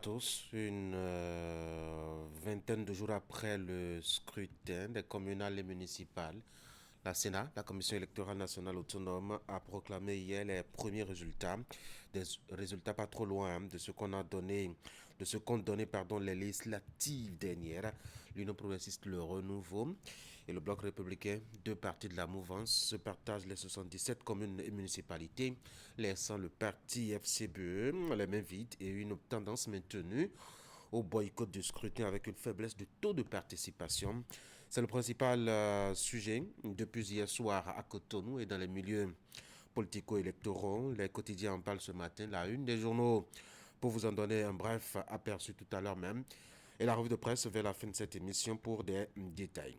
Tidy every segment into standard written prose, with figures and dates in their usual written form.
tous. Une vingtaine de jours après le scrutin des communales et municipales, la Sénat, la Commission électorale nationale autonome, a proclamé hier les premiers résultats, des résultats pas trop loin de ce qu'on a donné, de ce qu'ont donné les législatives dernières. L'Union progressiste, le Renouveau et le Bloc républicain, deux partis de la mouvance, se partagent les 77 communes et municipalités, laissant le parti FCBE les mains vides et une tendance maintenue au boycott du scrutin avec une faiblesse du taux de participation. C'est le principal sujet depuis hier soir à Cotonou et dans les milieux politico-électoraux. Les quotidiens en parlent ce matin, la une des journaux, pour vous en donner un bref aperçu tout à l'heure même, et la revue de presse vers la fin de cette émission pour des détails.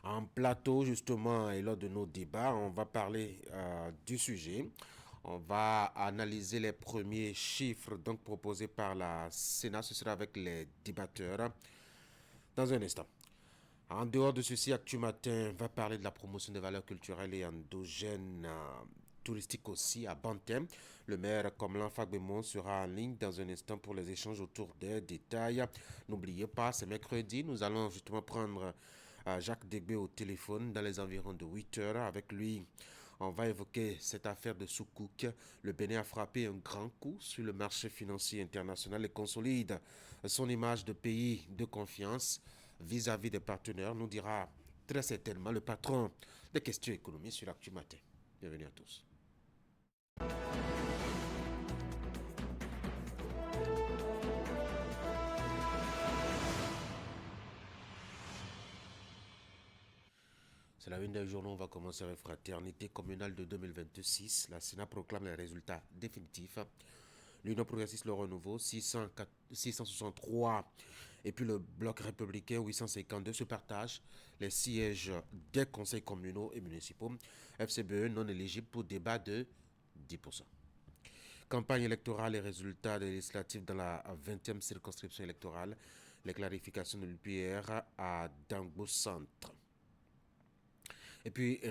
En plateau, justement, et lors de nos débats, on va parler du sujet. On va analyser les premiers chiffres donc proposés par la Sénat. Ce sera avec les débatteurs dans un instant. En dehors de ceci, Actu Matin va parler de la promotion des valeurs culturelles et endogènes touristiques aussi à Bantem. Le maire Komlan Fagbemon sera en ligne dans un instant pour les échanges autour des détails. N'oubliez pas, c'est mercredi, nous allons justement prendre Jacques Degbé au téléphone dans les environs de 8 heures. Avec lui, on va évoquer cette affaire de Soukouk. Le Bénin a frappé un grand coup sur le marché financier international et consolide son image de pays de confiance vis-à-vis des partenaires, nous dira très certainement le patron des questions économiques sur Actu Matin. Bienvenue à tous. C'est la une des journaux. On va commencer avec Fraternité communale de 2026. La Sénat proclame les résultats définitifs. L'Union progressiste, le Renouveau, 663. Et puis le Bloc républicain, 852, se partagent les sièges des conseils communaux et municipaux. FCBE non éligible pour débat de 10%. Campagne électorale et résultats des législatives dans la 20e circonscription électorale. Les clarifications de l'UPR à Dangbo Centre. Et puis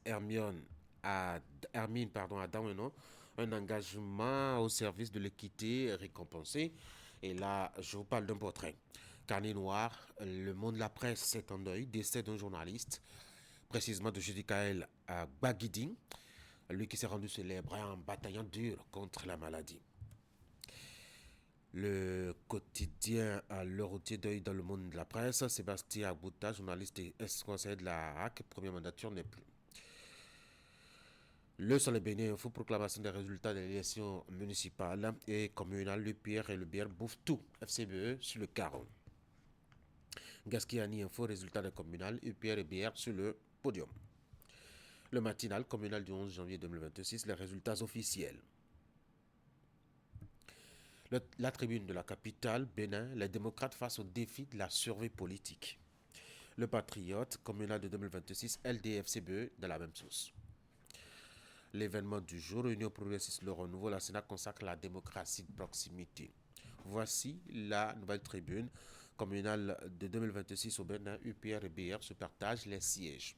Hermine à Dameno, un engagement au service de l'équité récompensé. Et là, je vous parle d'un portrait. Carnet noir, le monde de la presse s'est en deuil, décès d'un journaliste, précisément de Judikaël Bagiding, lui qui s'est rendu célèbre en bataillant dur contre la maladie. Le quotidien à l'heure entier deuil dans le monde de la presse. Sébastien Agbouta, journaliste et ex-conseiller de la RAC, première mandature n'est plus. Le Soleil Bénin Info, proclamation des résultats des élections municipales et communales. Le Pierre et le Bière bouffent tout. FCBE sur le carreau. Gaskiani Info, résultats des communales. UPR et BR sur le podium. Le matinal communal du 11 janvier 2026, les résultats officiels. La tribune de la capitale, Bénin, les démocrates face au défi de la survie politique. Le patriote communal de 2026, LDFCBE, de la même source. L'événement du jour, Union progressiste, le Renouveau, la Sénat consacre la démocratie de proximité. Voici la nouvelle tribune communale de 2026 au Bénin. UPR et BR se partagent les sièges.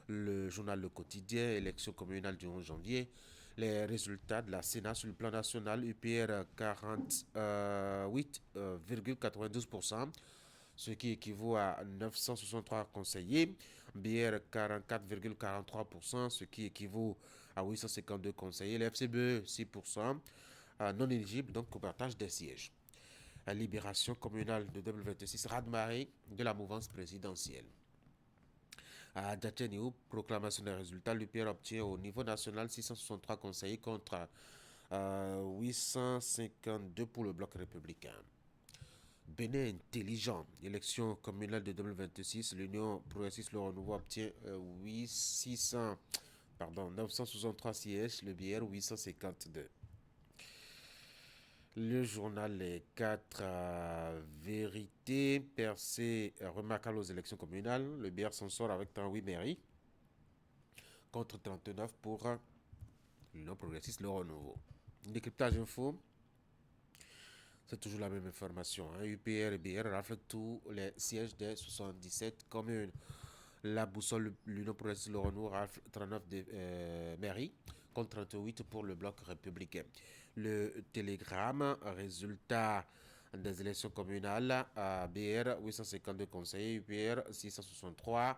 Le journal Le Quotidien, élection communale du 11 janvier, les résultats de la Sénat sur le plan national, UPR 48,92%, ce qui équivaut à 963 conseillers, BR 44,43%, ce qui équivaut à 852 conseillers, le FCBE 6%, non éligible donc au partage des sièges. La libération communale de 2026, raz-de-marée de la mouvance présidentielle. À Djatchéniou, proclamation des résultats, l'UPR obtient au niveau national 663 conseillers contre 852 pour le bloc républicain. Bénin intelligent, élection communale de 2026, l'Union progressiste le Renouveau obtient 963 sièges, le BR 852. Le journal Les 4 vérités percées remarquables aux élections communales. Le BR s'en sort avec 38 mairies contre 39 pour l'Union progressiste, le Renouveau. Décryptage info, c'est toujours la même information. UPR et BR raflent tous les sièges des 77 communes. La boussole, l'Union progressiste, le Renouveau rafle 39 mairies contre 38 pour le bloc républicain. Le Télégramme, résultat des élections communales, BR 852 conseillers, UPR 663,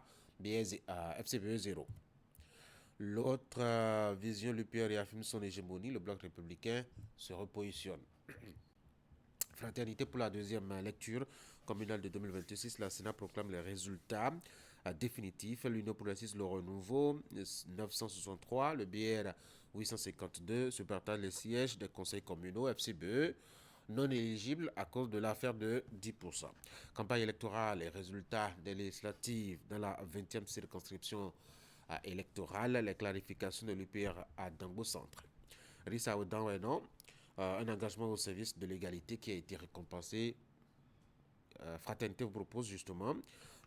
FCBE 0. L'autre vision, l'UPR réaffirme son hégémonie, le bloc républicain se repositionne. Fraternité pour la deuxième lecture communale de 2026, la Sénat proclame les résultats définitifs. L'Union progressiste, le renouveau, 963, le BR 852, se partagent les sièges des conseils communaux FCBE non éligibles à cause de l'affaire de 10%. Campagne électorale et résultats des législatives dans la 20e circonscription électorale, les clarifications de l'UPR à Dango Centre. Rissa Odan, un engagement au service de l'égalité qui a été récompensé. Fraternité vous propose justement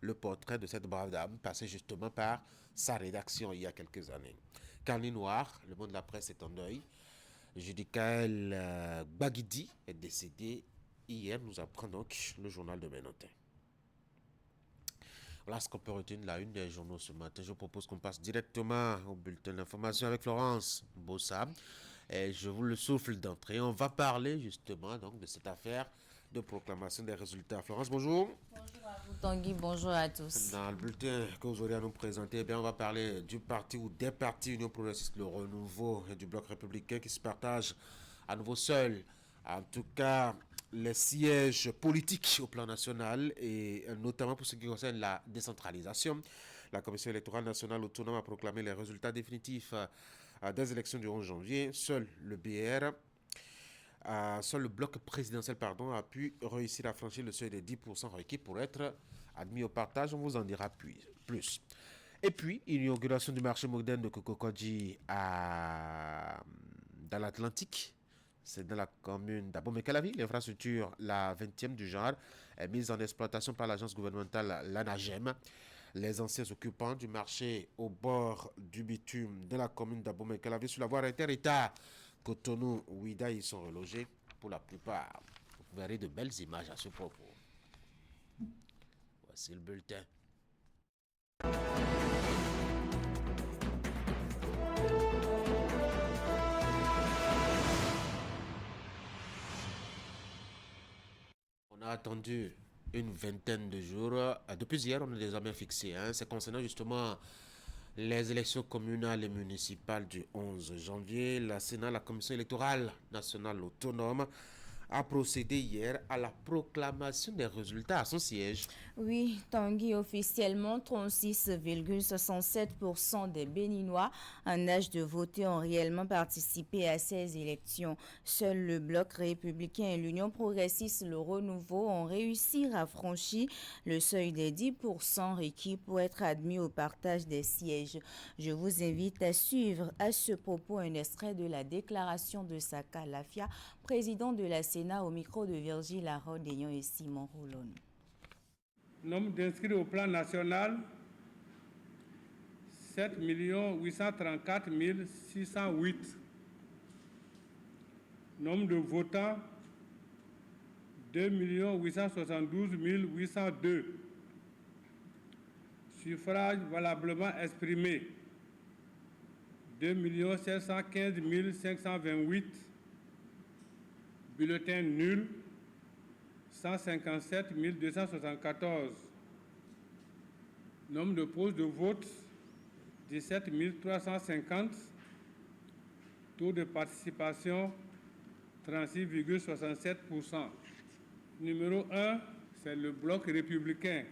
le portrait de cette brave dame, passé justement par sa rédaction il y a quelques années. Carnet noir, le monde de la presse est en deuil. Judicaël Baguidi est décédé hier, nous apprend donc le journal de Ménotin. Voilà ce qu'on peut retenir de la une des journaux ce matin. Je propose qu'on passe directement au bulletin d'information avec Florence Bossa. Et je vous le souffle d'entrée. On va parler justement donc de cette affaire de proclamation des résultats. Florence, bonjour. Bonjour à vous Tanguy, bonjour à tous. Dans le bulletin que vous aurez à nous présenter, eh bien, on va parler du parti ou des partis Union progressiste, le renouveau et du bloc républicain qui se partagent à nouveau seuls. En tout cas, les sièges politiques au plan national et notamment pour ce qui concerne la décentralisation. La Commission électorale nationale autonome a proclamé les résultats définitifs des élections du 11 janvier. Seul le BR seul le bloc présidentiel a pu réussir à franchir le seuil des 10% requis pour être admis au partage. On vous en dira plus. Et puis, l'inauguration du marché moderne de Kokokodji dans l'Atlantique. C'est dans la commune d'Abomey-Calavi. L'infrastructure, la 20e du genre, est mise en exploitation par l'agence gouvernementale l'ANAGEM. Les anciens occupants du marché au bord du bitume de la commune d'Abomey-Calavi sur la voie inter-État Cotonou, Ouida, ils sont relogés pour la plupart. Vous verrez de belles images à ce propos. Voici le bulletin. On a attendu une vingtaine de jours. Depuis hier, on a désormais fixé. C'est concernant justement les élections communales et municipales du 11 janvier. La Sénat, la Commission électorale nationale autonome, a procédé hier à la proclamation des résultats à son siège. Oui, Tanguy, officiellement, 36,67% des Béninois en âge de voter ont réellement participé à ces élections. Seul le Bloc républicain et l'Union progressiste, le renouveau, ont réussi à franchir le seuil des 10% requis pour être admis au partage des sièges. Je vous invite à suivre à ce propos un extrait de la déclaration de Saka Lafia, président de la Sénat, au micro de Virgile Larode et Simon Roulon. Nombre d'inscrits au plan national, 7 834 608. Nombre de votants, 2 872 802. Suffrages valablement exprimés, 2 715 528. Bulletins nuls, 157 274. Nombre de postes de vote, 17 350. Taux de participation, 36,67%. Numéro 1, c'est le Bloc républicain,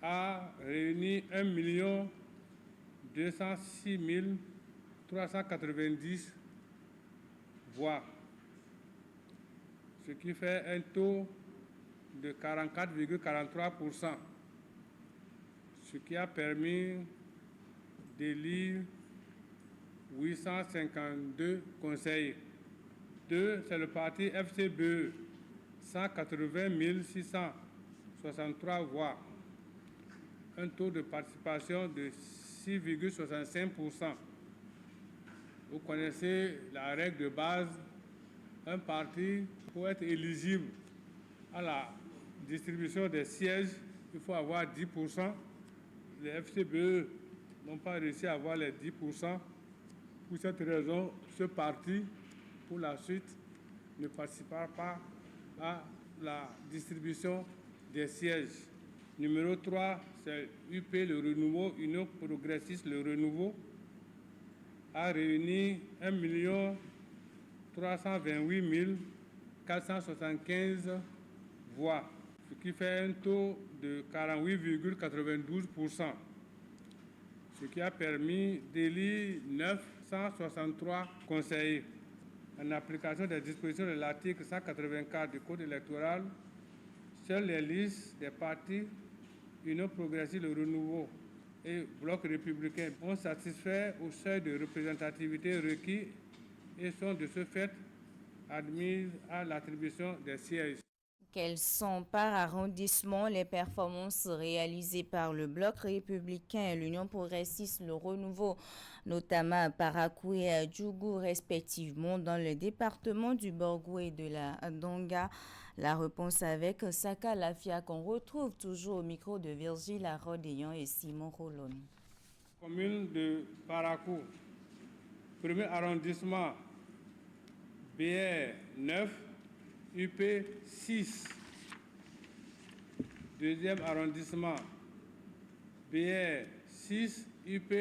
a réuni 1 206 390 voix, ce qui fait un taux de 44,43%, ce qui a permis d'élire 852 conseillers. 2, c'est le parti FCBE, 180 663 voix, un taux de participation de 6,65%. Vous connaissez la règle de base, un parti, pour être éligible à la distribution des sièges, il faut avoir 10%. Les FCBE n'ont pas réussi à avoir les 10%. Pour cette raison, ce parti, pour la suite, ne participera pas à la distribution des sièges. Numéro 3, c'est UP Le Renouveau, Union progressiste Le Renouveau, a réuni 1 328 475 voix, ce qui fait un taux de 48,92%, ce qui a permis d'élire 963 conseillers. En application des dispositions de l'article 184 du Code électoral, seules les listes des partis Union progressiste Le Renouveau et Bloc républicain ont satisfait au seuil de représentativité requis et sont de ce fait admises à l'attribution des sièges. Quelles sont par arrondissement les performances réalisées par le Bloc républicain et l'Union progressiste Le Renouveau, notamment à Parakou et à Djougou respectivement, dans le département du Borgou et de la Donga? La réponse avec Saka Lafia, qu'on retrouve toujours au micro de Virgile Arodéon et Simon Rolon. Commune de Parakou, premier arrondissement, BR 9, UP 6. Deuxième arrondissement, BR 6, UP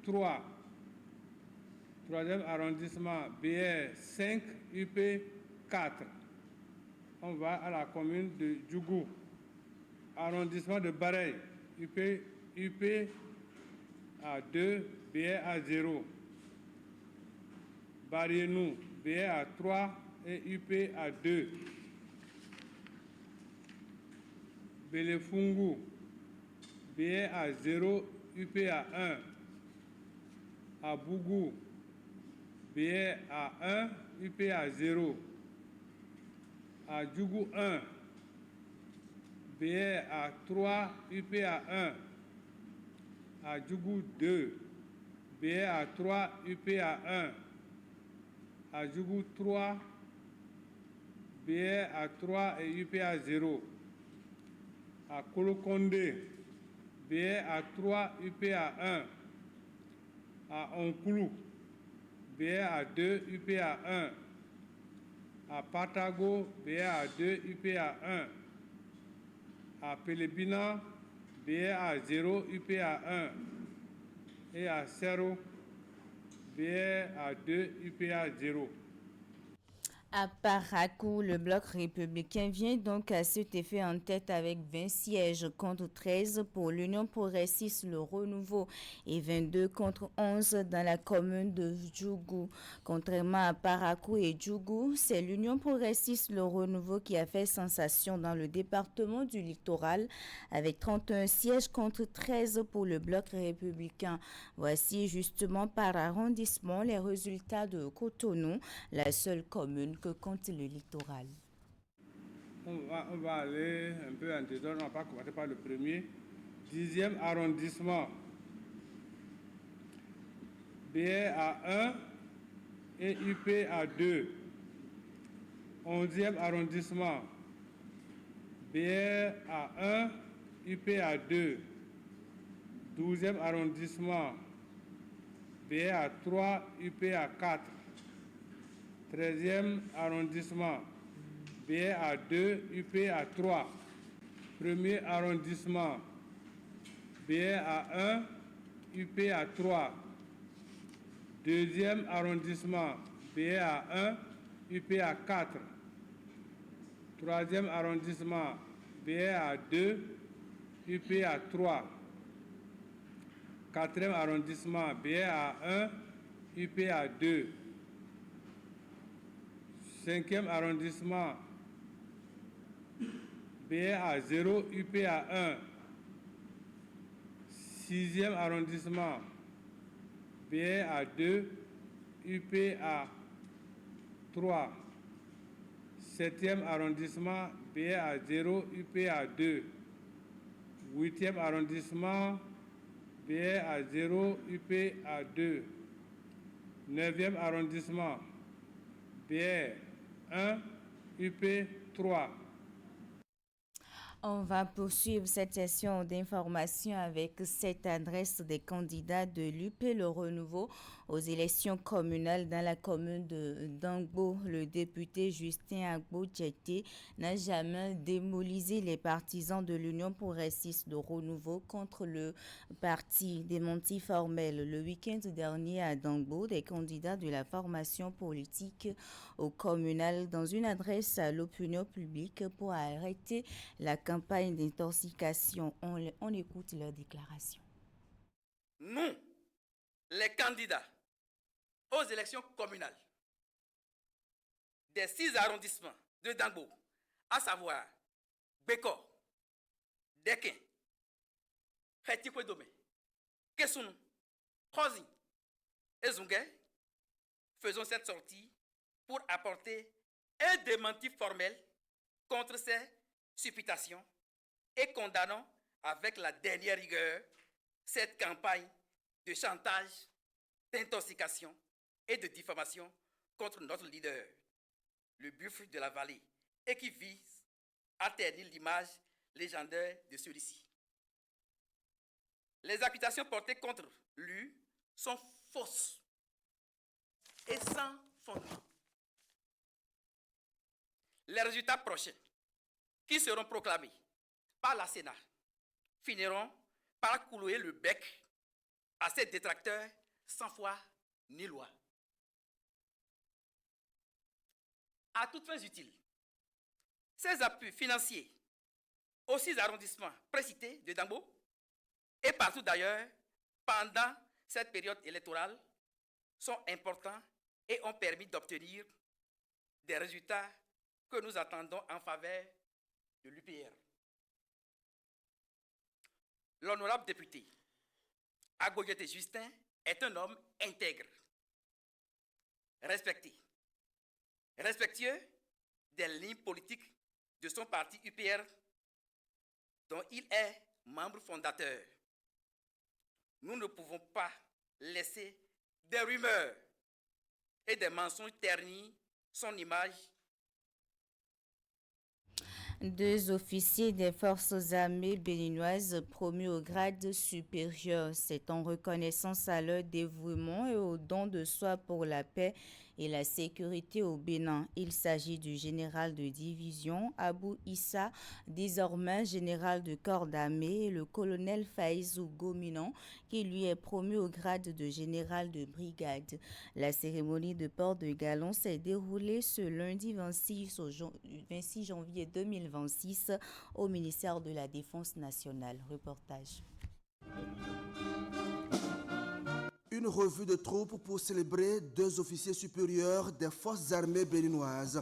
3. Troisième arrondissement, BR 5, UP 4. On va à la commune de Djougou. Arrondissement de Bareil, UP à 2, BR à 0. Barienou, BR à 3 et UP à 2. Belefungu, BR à 0, UP à 1. À Bougou, BR à 1, UP à 0. À Djougou 1, BR à 3, UP à 1. À Djougou 2, BR à 3, UP à 1. À Djougou 3, BR à 3 et UP à 0. À Kolokonde, BR à 3, UP à 1. À Onkoulou, BR à 2, UP à 1. À Patago, BR à 2, UP à 1. À Pelebina, BR à 0, UP à 1. Et à Serro, BR à 2, UP à 0. À Parakou, le Bloc républicain vient donc à cet effet en tête avec 20 sièges contre 13 pour l'Union progressiste Le Renouveau et 22 contre 11 dans la commune de Djougou. Contrairement à Parakou et Djougou, c'est l'Union progressiste Le Renouveau qui a fait sensation dans le département du Littoral avec 31 sièges contre 13 pour le Bloc républicain. Voici justement par arrondissement les résultats de Cotonou, la seule commune que compte le littoral. On va aller un peu en désordre, on va pas commencer par le premier. 10e arrondissement, BR à 1 et UP à 2. 11e arrondissement, BR à 1, UP à 2. 12e arrondissement, BR à 3, UP à 4. 13e arrondissement, BR à 2, UP à 3. Premier arrondissement, BR à 1, UP à 3. Deuxième arrondissement, BR à 1, UP à 4. Troisième arrondissement, BR à 2, UP à 3. Quatrième arrondissement, BR à 1, UP à 2. Cinquième arrondissement, BR à 0, UP à 1. Sixième arrondissement, BR à 2, UP à 3. Septième arrondissement, BR à 0, UP à 2. Huitième arrondissement, BR à 0, UP à 2. Neuvième arrondissement, BR 1, UP 3. On va poursuivre cette session d'information avec cette adresse des candidats de l'UP Le Renouveau aux élections communales dans la commune de Dangbo. Le député Justin Agbo-Djete n'a jamais démolisé les partisans de l'Union progressiste de renouveau contre le parti. Démenti formel le week-end dernier à Dangbo, des candidats de la formation politique au communal dans une adresse à l'opinion publique pour arrêter la campagne d'intoxication. On écoute leur déclaration. Nous, les candidats aux élections communales des 6 arrondissements de Dangbo, à savoir Beko, Deken, Khetikwedome, Kesunu, Khosi et Zungay, faisons cette sortie pour apporter un démenti formel contre ces supputations et condamnons avec la dernière rigueur cette campagne de chantage, d'intoxication et de diffamation contre notre leader, le buffle de la vallée, et qui vise à ternir l'image légendaire de celui-ci. Les accusations portées contre lui sont fausses et sans fondement. Les résultats prochains, qui seront proclamés par la Sénat, finiront par couler le bec à ces détracteurs sans foi ni loi. À toutes fins utiles, ces appuis financiers aux 6 arrondissements précités de Dangbo et partout d'ailleurs pendant cette période électorale sont importants et ont permis d'obtenir des résultats que nous attendons en faveur de l'UPR. L'honorable député Agbo-Djete Justin est un homme intègre, respectueux des lignes politiques de son parti UPR dont il est membre fondateur. Nous ne pouvons pas laisser des rumeurs et des mensonges ternir son image. 2 officiers des forces armées béninoises promus au grade supérieur. C'est en reconnaissance à leur dévouement et au don de soi pour la paix et la sécurité au Bénin. Il s'agit du général de division Abou Issa, désormais général de corps d'armée, et le colonel Faïzou Gominan, qui lui est promu au grade de général de brigade. La cérémonie de port de galon s'est déroulée ce lundi 26 janvier 2026 au ministère de la Défense nationale. Reportage. Une revue de troupes pour célébrer 2 officiers supérieurs des forces armées béninoises.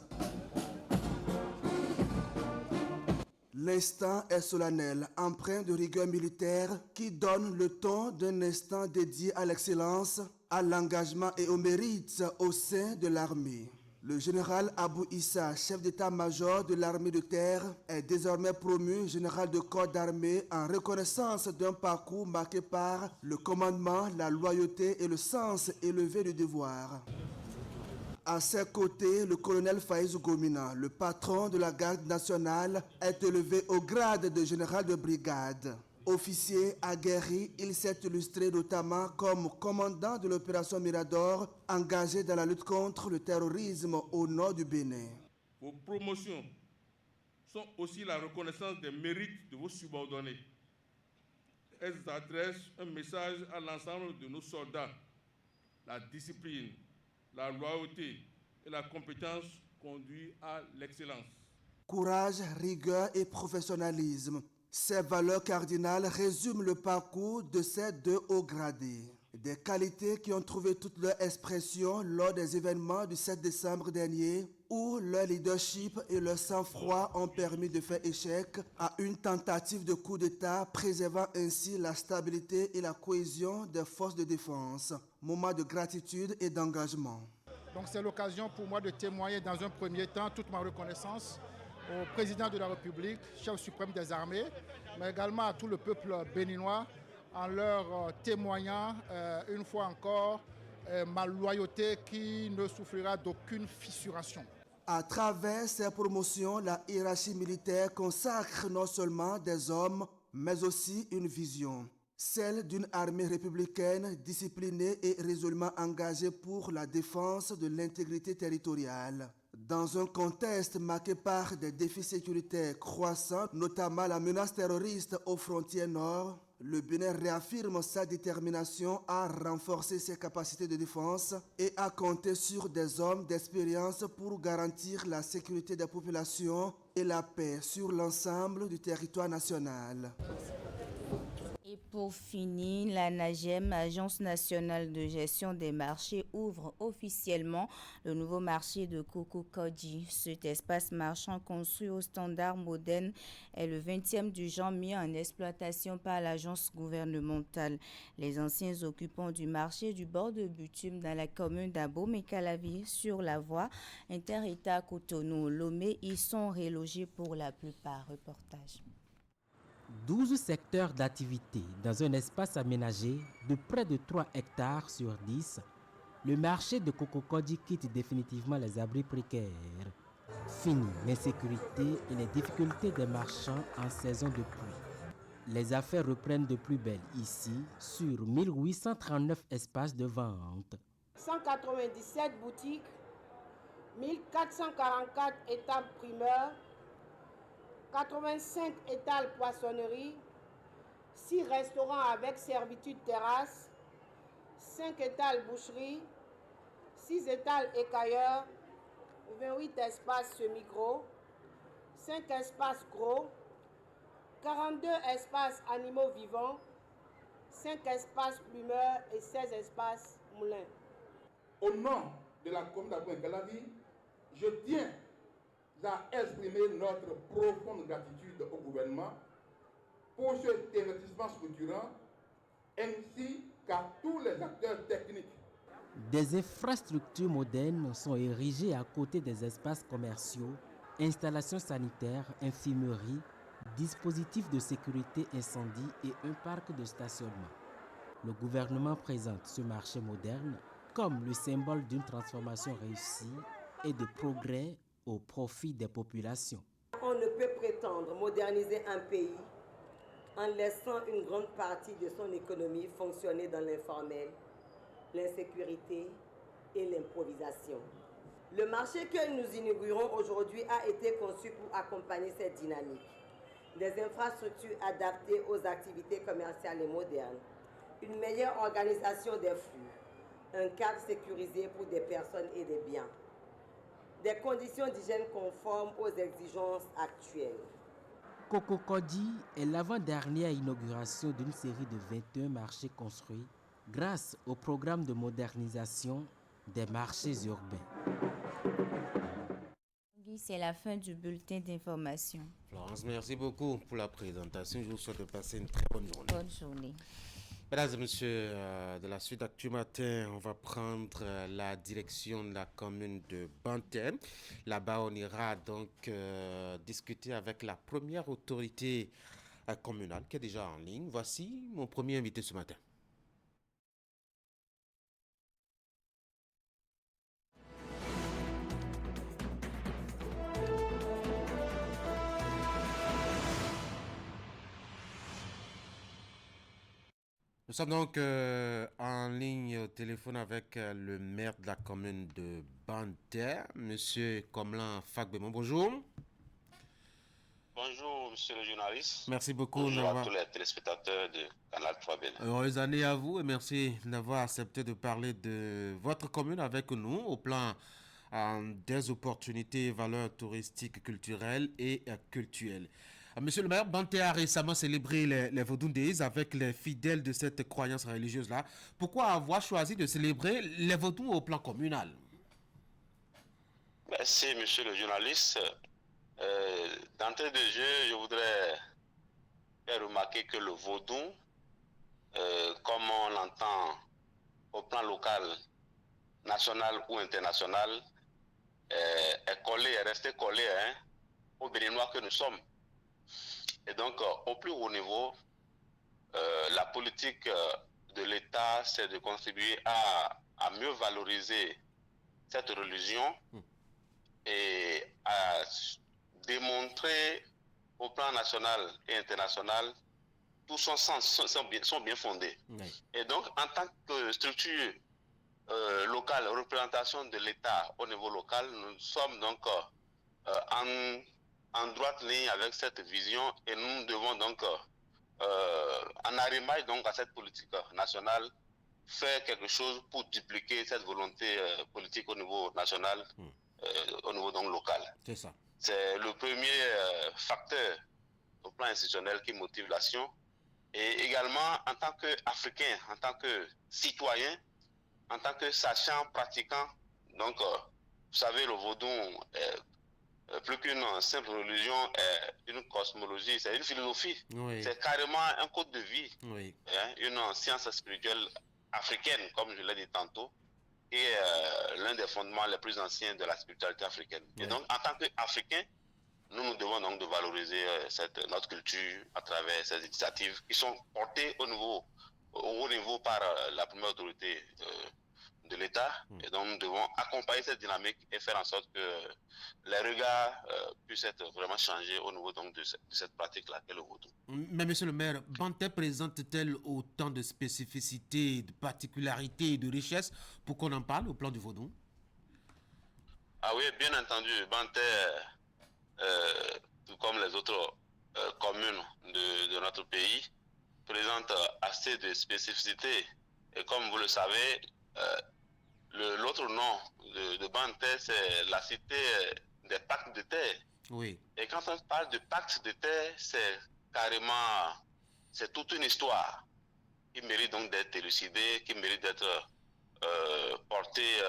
L'instant est solennel, empreint de rigueur militaire qui donne le ton d'un instant dédié à l'excellence, à l'engagement et au mérite au sein de l'armée. Le général Abou Issa, chef d'état-major de l'armée de terre, est désormais promu général de corps d'armée en reconnaissance d'un parcours marqué par le commandement, la loyauté et le sens élevé du devoir. À ses côtés, le colonel Faïzou Gominan, le patron de la garde nationale, est élevé au grade de général de brigade. Officier aguerri, il s'est illustré notamment comme commandant de l'opération Mirador, engagé dans la lutte contre le terrorisme au nord du Bénin. Vos promotions sont aussi la reconnaissance des mérites de vos subordonnés. Elles adressent un message à l'ensemble de nos soldats. La discipline, la loyauté et la compétence conduisent à l'excellence. Courage, rigueur et professionnalisme. Ces valeurs cardinales résument le parcours de ces 2 hauts gradés. Des qualités qui ont trouvé toute leur expression lors des événements du 7 décembre dernier, où leur leadership et leur sang-froid ont permis de faire échec à une tentative de coup d'État, préservant ainsi la stabilité et la cohésion des forces de défense. Moment de gratitude et d'engagement. Donc c'est l'occasion pour moi de témoigner dans un premier temps toute ma reconnaissance au président de la République, chef suprême des armées, mais également à tout le peuple béninois en leur témoignant une fois encore ma loyauté qui ne souffrira d'aucune fissuration. À travers ces promotions, la hiérarchie militaire consacre non seulement des hommes, mais aussi une vision. celle d'une armée républicaine disciplinée et résolument engagée pour la défense de l'intégrité territoriale. Dans un contexte marqué par des défis sécuritaires croissants, notamment la menace terroriste aux frontières nord, le Bénin réaffirme sa détermination à renforcer ses capacités de défense et à compter sur des hommes d'expérience pour garantir la sécurité des populations et la paix sur l'ensemble du territoire national. Et pour finir, la NAGEM, Agence nationale de gestion des marchés, ouvre officiellement le nouveau marché de Kokokodji. Cet espace marchand construit aux standards modernes est le 20e du genre mis en exploitation par l'agence gouvernementale. Les anciens occupants du marché du bord de Butume dans la commune d'Abomey-Calavi sur la voie inter-État Cotonou-Lomé y sont relogés pour la plupart. Reportage. 12 secteurs d'activité dans un espace aménagé de près de 3 hectares sur 10, le marché de Kokokodji quitte définitivement les abris précaires. Fini l'insécurité et les difficultés des marchands en saison de pluie. Les affaires reprennent de plus belle ici, sur 1839 espaces de vente. 197 boutiques, 1444 étals primeurs, 85 étals poissonnerie, 6 restaurants avec servitude terrasse, 5 étals boucherie, 6 étals écailleurs, 28 espaces semi-gros, 5 espaces gros, 42 espaces animaux vivants, 5 espaces plumeurs et 16 espaces moulins. Au nom de la commune d'Abomey-Calavi, je tiens à exprimer notre profonde gratitude au gouvernement pour cet investissement structurant ainsi qu'à tous les acteurs techniques. Des infrastructures modernes sont érigées à côté des espaces commerciaux, installations sanitaires, infirmeries, dispositifs de sécurité incendie et un parc de stationnement. Le gouvernement présente ce marché moderne comme le symbole d'une transformation réussie et de progrès au profit des populations. On ne peut prétendre moderniser un pays en laissant une grande partie de son économie fonctionner dans l'informel, l'insécurité et l'improvisation. Le marché que nous inaugurons aujourd'hui a été conçu pour accompagner cette dynamique. Des infrastructures adaptées aux activités commerciales et modernes, une meilleure organisation des flux, un cadre sécurisé pour des personnes et des biens, des conditions d'hygiène conformes aux exigences actuelles. Kokokodji est l'avant-dernière inauguration d'une série de 21 marchés construits grâce au programme de modernisation des marchés urbains. C'est la fin du bulletin d'information. Florence, merci beaucoup pour la présentation. Je vous souhaite de passer une très bonne journée. Bonne journée. Mesdames et messieurs, de la suite d'Actu Matin, on va prendre la direction de la commune de Banté. Là-bas, on ira donc discuter avec la première autorité communale qui est déjà en ligne. Voici mon premier invité ce matin. Nous sommes donc en ligne au téléphone avec le maire de la commune de Banté, M. Komlan Fagbemon. Bonjour. Bonjour, monsieur le journaliste. Merci beaucoup. Bonjour à tous les téléspectateurs de Canal 3 Bénin. Heureuse année à vous et merci d'avoir accepté de parler de votre commune avec nous au plan des opportunités et valeurs touristiques, culturelles et cultuelles. Monsieur le maire, Banté a récemment célébré les Vodou Days avec les fidèles de cette croyance religieuse-là. Pourquoi avoir choisi de célébrer les Vodou au plan communal? Merci, monsieur le journaliste. D'entrée de jeu, je voudrais faire remarquer que le Vodou, comme on l'entend au plan local, national ou international, est collé, est resté collé aux Béninois que nous sommes. Et donc, au plus haut niveau, la politique de l'État, c'est de contribuer à mieux valoriser cette religion et à démontrer au plan national et international tout son sens sont bien fondés. Oui. Et donc, en tant que structure locale, représentation de l'État au niveau local, nous sommes donc en droite ligne avec cette vision et nous devons donc, en arrimage donc à cette politique nationale, faire quelque chose pour dupliquer cette volonté politique au niveau national, au niveau donc local. C'est ça. C'est le premier facteur au plan institutionnel qui motive l'action. Et également, en tant qu'Africain, en tant que citoyen, en tant que sachant, pratiquant, donc, vous savez, le vaudou est plus qu'une simple religion, une cosmologie, c'est une philosophie. Oui. C'est carrément un code de vie, oui. Une science spirituelle africaine, comme je l'ai dit tantôt, et l'un des fondements les plus anciens de la spiritualité africaine. Oui. Et donc, en tant qu'Africains, nous devons donc de valoriser notre culture à travers ces initiatives qui sont portées au niveau par la première autorité de l'État. Et donc nous devons accompagner cette dynamique et faire en sorte que les regards puissent être vraiment changés au niveau donc de cette pratique-là qu'est le vaudou. Mais monsieur le maire, Banté présente-t-elle autant de spécificités, de particularités et de richesses pour qu'on en parle au plan du vaudou? Ah oui, bien entendu. Banté, tout comme les autres communes de notre pays, présente assez de spécificités. Et comme vous le savez, l'autre nom de Banté, c'est la cité des pactes de terre. Oui. Et quand on parle de pactes de terre, c'est carrément, c'est toute une histoire qui mérite donc d'être élucidée, qui mérite d'être portée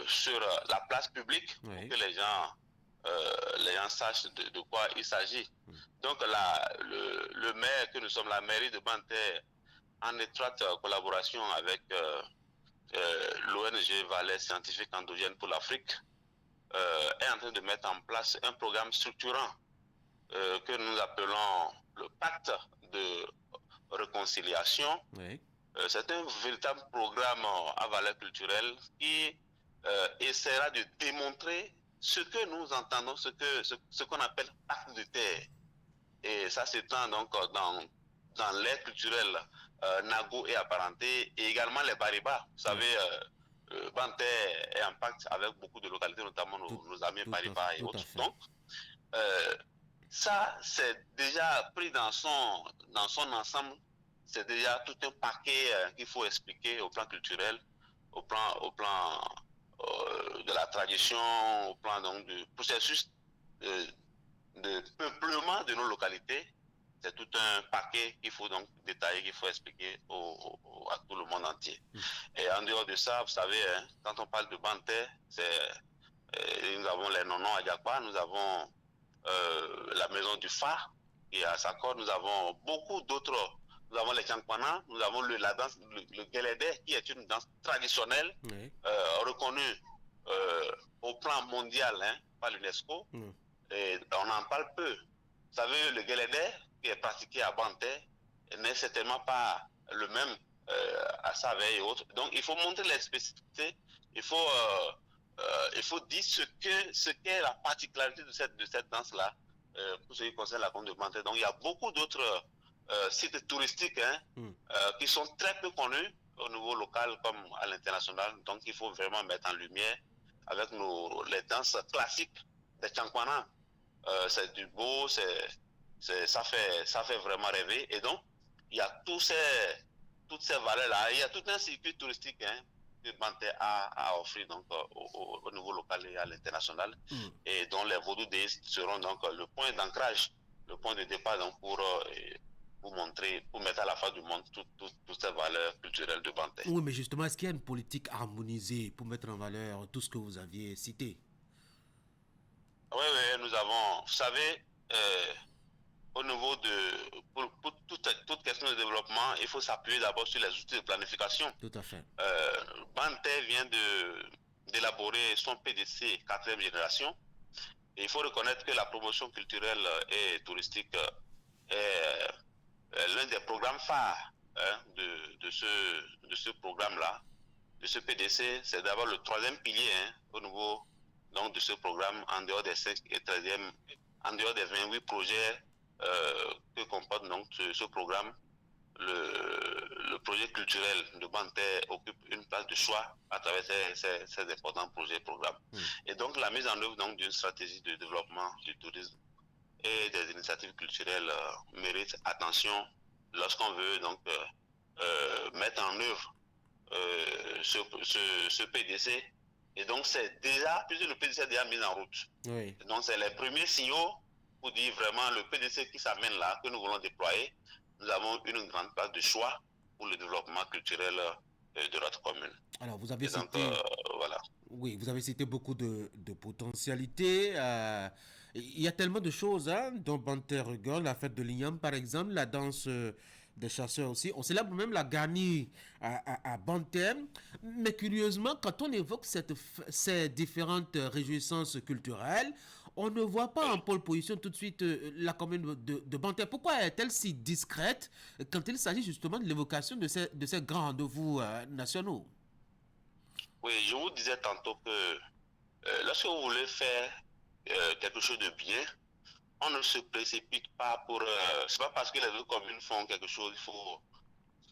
sur la place publique, oui, pour que les gens sachent de quoi il s'agit. Donc le maire que nous sommes, la mairie de Banté, en étroite collaboration avec l'ONG Valais Scientifique Endogène pour l'Afrique, est en train de mettre en place un programme structurant que nous appelons le pacte de réconciliation. Oui. C'est un véritable programme à valeur culturelle qui essaiera de démontrer ce que nous entendons, ce qu'on appelle pacte de terre. Et ça s'étend donc dans l'ère culturelle Nago et apparentés, et également les Bariba. Vous savez, Banté est en pacte avec beaucoup de localités, notamment nos amis Bariba et autres. Donc, ça, c'est déjà pris dans son ensemble. C'est déjà tout un paquet qu'il faut expliquer au plan culturel, au plan de la tradition, au plan donc du processus de peuplement de nos localités. C'est tout un paquet qu'il faut donc détailler, qu'il faut expliquer à tout le monde entier. Et en dehors de ça, vous savez, quand on parle de Banté, nous avons les Nonos à Diakwa, nous avons la maison du phare qui est à Sakor, nous avons beaucoup d'autres. Nous avons les Tchankwana, nous avons la danse, le Guélédé, qui est une danse traditionnelle, oui, reconnue au plan mondial par l'UNESCO. Et on en parle peu. Vous savez, le Guélédé, qui est pratiqué à Banté, n'est certainement pas le même à Savaie et autres. Donc il faut montrer les spécificités, il faut dire ce qu'est la particularité de cette danse-là pour ce qui concerne la commune de Banté. Donc il y a beaucoup d'autres sites touristiques qui sont très peu connus au niveau local comme à l'international. Donc il faut vraiment mettre en lumière avec les danses classiques des Tchankwana. C'est du beau, ça fait vraiment rêver. Et donc il y a toutes ces valeurs-là. Il y a tout un circuit touristique que Banté a offert donc au niveau local et à l'international, et dont les vaudou-déistes seront donc le point d'ancrage, le point de départ donc pour montrer, pour mettre à la face du monde toutes ces valeurs culturelles de Banté. Oui, mais justement, est-ce qu'il y a une politique harmonisée pour mettre en valeur tout ce que vous aviez cité? Oui, nous avons, vous savez, au niveau pour toute question de développement, il faut s'appuyer d'abord sur les outils de planification. Tout à fait. Banté vient d'élaborer son PDC 4e génération. Et il faut reconnaître que la promotion culturelle et touristique est l'un des programmes phares de ce programme-là, de ce PDC. C'est d'abord le 3e pilier au niveau donc, de ce programme, en dehors des 5 et 13e, en dehors des 28 projets que comporte donc ce programme, le projet culturel de Banter occupe une place de choix à travers ces importants projets et programmes. Et donc la mise en œuvre donc d'une stratégie de développement du tourisme et des initiatives culturelles mérite attention lorsqu'on veut donc mettre en œuvre ce PDC. Et donc c'est déjà, puisque le PDC est déjà mis en route. Oui. Donc c'est les premiers signaux pour dire vraiment le PDC qui s'amène là, que nous voulons déployer. Nous avons une grande place de choix pour le développement culturel de notre commune. Alors, vous avez cité, voilà. Oui, vous avez cité beaucoup de potentialités. Il y a tellement de choses, hein, dont Banter rigole, la fête de l'Igname, par exemple, la danse des chasseurs aussi. On célèbre même la Gani à Banter. Mais curieusement, quand on évoque ces différentes réjouissances culturelles, on ne voit pas en pole position tout de suite la commune de Banter. Pourquoi est-elle si discrète quand il s'agit justement de l'évocation de ces grands rendez-vous nationaux? Oui, je vous disais tantôt que lorsque vous voulez faire quelque chose de bien, on ne se précipite pas pour... c'est pas parce que les autres communes font quelque chose, il faut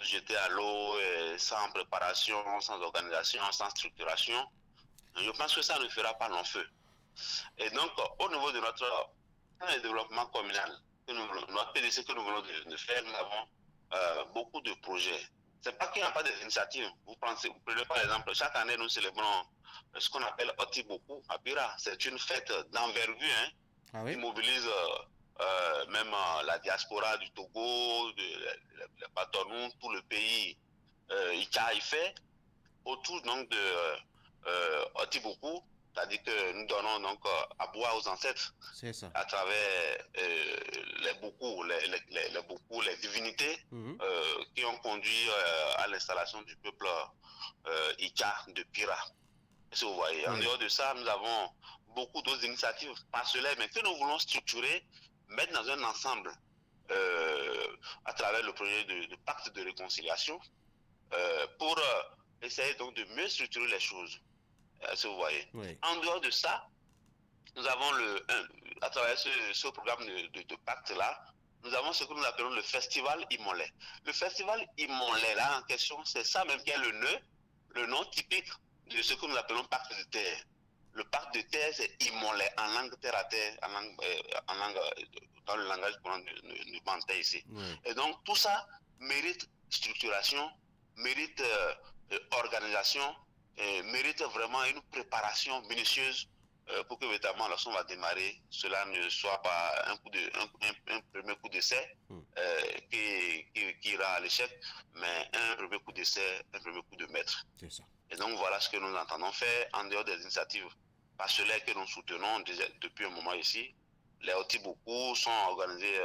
se jeter à l'eau sans préparation, sans organisation, sans structuration. Je pense que ça ne fera pas long feu. Et donc, au niveau de notre développement communal, notre PDC que nous voulons de faire, nous avons beaucoup de projets. C'est pas qu'il n'y a pas d'initiatives. Vous prenez par exemple, chaque année, nous célébrons ce qu'on appelle Otiboku à Pira. C'est une fête d'envergure qui mobilise même la diaspora du Togo, le Batonou, tout le pays. Il fait autour donc de Otiboku. C'est-à-dire que nous donnons donc à boire aux ancêtres à travers les divinités qui ont conduit à l'installation du peuple Ika de Pira. Si vous voyez. En dehors de ça, nous avons beaucoup d'autres initiatives parcellaires, mais que nous voulons structurer, mettre dans un ensemble à travers le projet de pacte de réconciliation pour essayer donc de mieux structurer les choses. Si vous voyez. Oui. En dehors de ça, nous avons à travers ce programme de pacte-là, nous avons ce que nous appelons le festival Imolé. Le festival Imolé, là, en question, c'est ça même qui est le nom typique de ce que nous appelons pacte de terre. Le pacte de terre, c'est Imolé, en langue terre à terre, dans le langage courant du Bantais ici. Oui. Et donc, tout ça mérite structuration, mérite organisation, mérite vraiment une préparation minutieuse pour que véritablement lorsqu'on va démarrer, cela ne soit pas un premier coup d'essai qui ira à l'échec, mais un premier coup d'essai, un premier coup de maître. C'est ça. Et donc voilà ce que nous entendons faire en dehors des initiatives parcellaires que nous soutenons depuis un moment ici. Les Otiboku sont organisés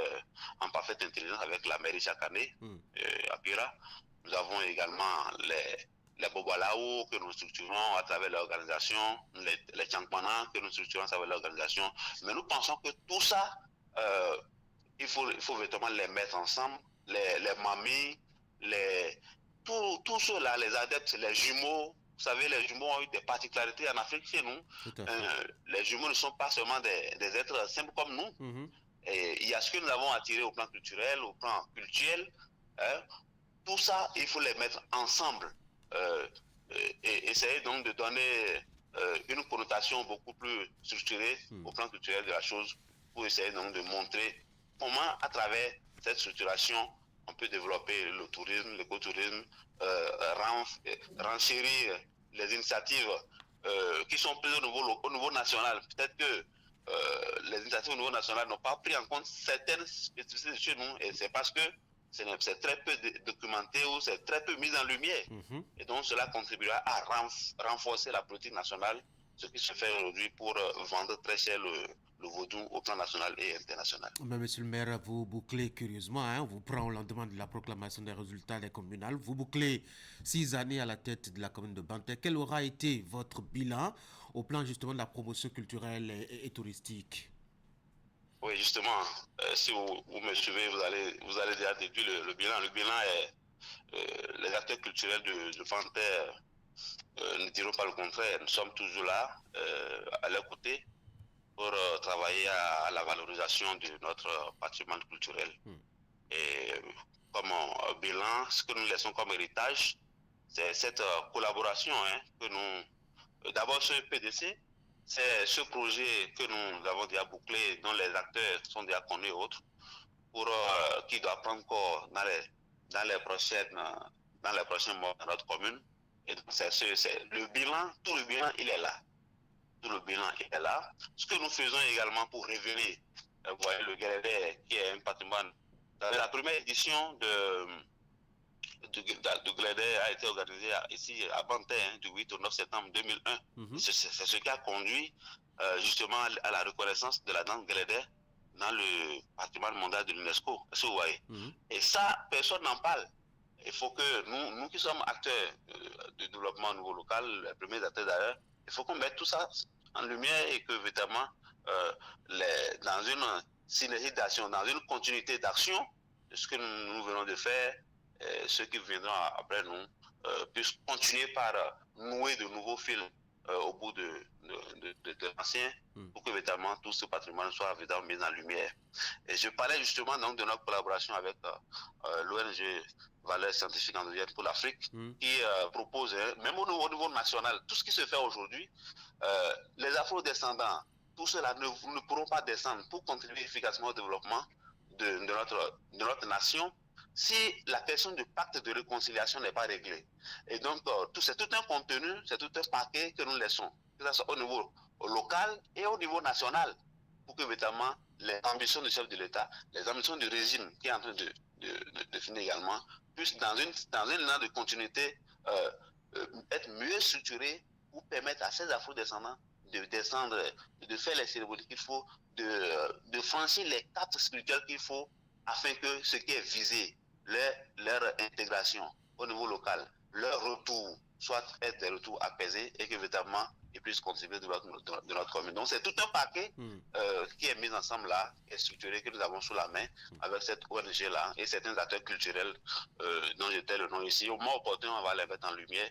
en parfaite intelligence avec la mairie chaque année à Pira. Nous avons également les Bobalao que nous structurons à travers l'organisation, les Chankmana que nous structurons à travers l'organisation. Mais nous pensons que tout ça, il faut véritablement les mettre ensemble, les mamies, tous ceux-là, les adeptes, les jumeaux. Vous savez, les jumeaux ont eu des particularités en Afrique chez nous. Les jumeaux ne sont pas seulement des êtres simples comme nous. Et il y a ce que nous avons attiré au plan culturel, au plan culturel. Tout ça, il faut les mettre ensemble. Et essayer donc de donner une connotation beaucoup plus structurée au plan culturel de la chose pour essayer donc de montrer comment à travers cette structuration on peut développer le tourisme, l'écotourisme, renchérir les initiatives qui sont prises au niveau national. Peut-être que les initiatives au niveau national n'ont pas pris en compte certaines spécificités chez nous et c'est parce que c'est très peu documenté ou c'est très peu mis en lumière. Et donc cela contribuera à renforcer la politique nationale, ce qui se fait aujourd'hui pour vendre très cher le vaudou au plan national et international. Mais monsieur le maire, vous bouclez curieusement, hein, on vous prend au lendemain de la proclamation des résultats des communales, vous bouclez 6 années à la tête de la commune de Banter. Quel aura été votre bilan au plan justement de la promotion culturelle et touristique? Oui, justement, si vous me suivez, vous allez déjà déduire le bilan. Le bilan est les acteurs culturels de Banter ne diront pas le contraire. Nous sommes toujours là, à leur côté, pour travailler à la valorisation de notre patrimoine culturel. Et comme bilan, ce que nous laissons comme héritage, c'est cette collaboration que nous... D'abord, ce PDC, c'est ce projet que nous avons déjà bouclé, dont les acteurs sont déjà connus et autres, pour qui doit prendre corps dans les prochains mois dans notre commune. Et donc, c'est le bilan, tout le bilan, il est là. Tout le bilan est là. Ce que nous faisons également pour révéler, vous voyez, le Guélédé, qui est un patrimoine. La première édition de Guélédé a été organisée ici à Banté, du 8 au 9 septembre 2001. C'est ce qui a conduit justement à la reconnaissance de la danse Guélédé dans le patrimoine mondial de l'UNESCO. Est-ce que vous voyez? Et ça, personne n'en parle. Il faut que nous qui sommes acteurs de développement au niveau local, les premiers acteurs d'ailleurs, il faut qu'on mette tout ça en lumière et que évidemment, dans une synergie d'action, dans une continuité d'action, ce que nous venons de faire, ceux qui viendront après nous puissent continuer par nouer de nouveaux fils au bout de l'ancien, pour que évidemment tout ce patrimoine soit évidemment mis en lumière. Et je parlais justement donc de notre collaboration avec l'ONG Valeurs Scientifiques Endogènes pour l'Afrique, qui propose, même au niveau national, tout ce qui se fait aujourd'hui, les afro-descendants, tout cela ne pourront pas descendre pour contribuer efficacement au développement de notre nation si la question du pacte de réconciliation n'est pas réglée. Et donc, c'est tout un contenu, c'est tout un paquet que nous laissons, que ce soit au niveau local et au niveau national, pour que, évidemment, les ambitions du chef de l'État, les ambitions du régime qui est en train de définir également, puissent, dans une ligne de continuité, être mieux structurées pour permettre à ces afro-descendants de descendre, de faire les cérémonies qu'il faut, de franchir les caps spirituels qu'il faut, afin que ce qui est visé, leur intégration au niveau local, leur retour, soit être des retours apaisés et qu'évidemment, ils puissent contribuer de notre commune. Donc, c'est tout un paquet qui est mis ensemble là, qui est structuré, que nous avons sous la main avec cette ONG-là et certains acteurs culturels dont j'étais le nom ici. Au moins opportun, on va les mettre en lumière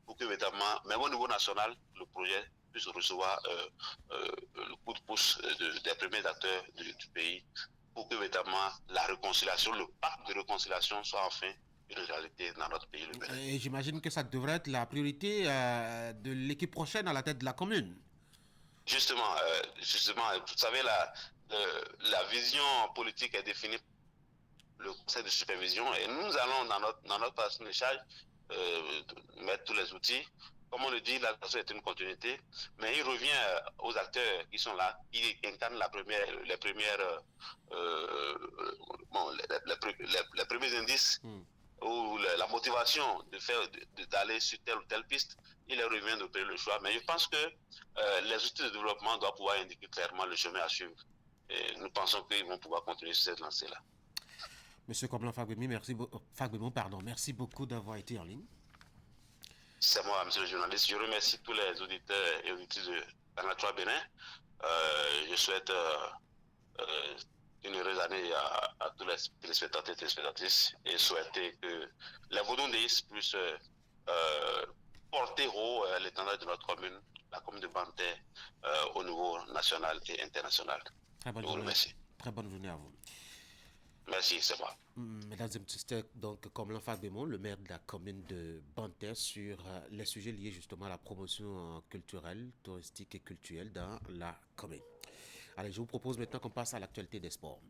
pour que, évidemment, même au niveau national, le projet puisse recevoir le coup de pouce des premiers acteurs du pays, pour que, évidemment, la réconciliation, le pacte de réconciliation soit enfin une réalité dans notre pays. Et j'imagine que ça devrait être la priorité de l'équipe prochaine à la tête de la commune. Justement, vous savez, la vision politique est définie par le conseil de supervision et nous allons, dans notre passation d'échange, mettre tous les outils. Comme on le dit, la nation est une continuité, mais il revient aux acteurs qui sont là, qui incarnent les premiers indices ou la motivation d'aller sur telle ou telle piste. Il leur revient de faire le choix. Mais je pense que les outils de développement doivent pouvoir indiquer clairement le chemin à suivre. Et nous pensons qu'ils vont pouvoir continuer sur cette lancée-là. Monsieur Comblan Fagbemi, merci beaucoup d'avoir été en ligne. C'est moi, monsieur le journaliste. Je remercie tous les auditeurs et auditrices de Canal 3 Bénin. Je souhaite une heureuse année à tous les téléspectateurs et téléspectatrices et souhaiter que les Vaudondéistes puissent porter haut l'étendard de notre commune, la commune de Banté, au niveau national et international. Très bonne journée. Merci. Très bonne journée à vous. Merci, c'est moi. Mesdames et messieurs, donc Comblan Fagbemi, le maire de la commune de Banté, sur les sujets liés justement à la promotion culturelle, touristique et culturelle dans la commune. Allez, je vous propose maintenant qu'on passe à l'actualité des sports.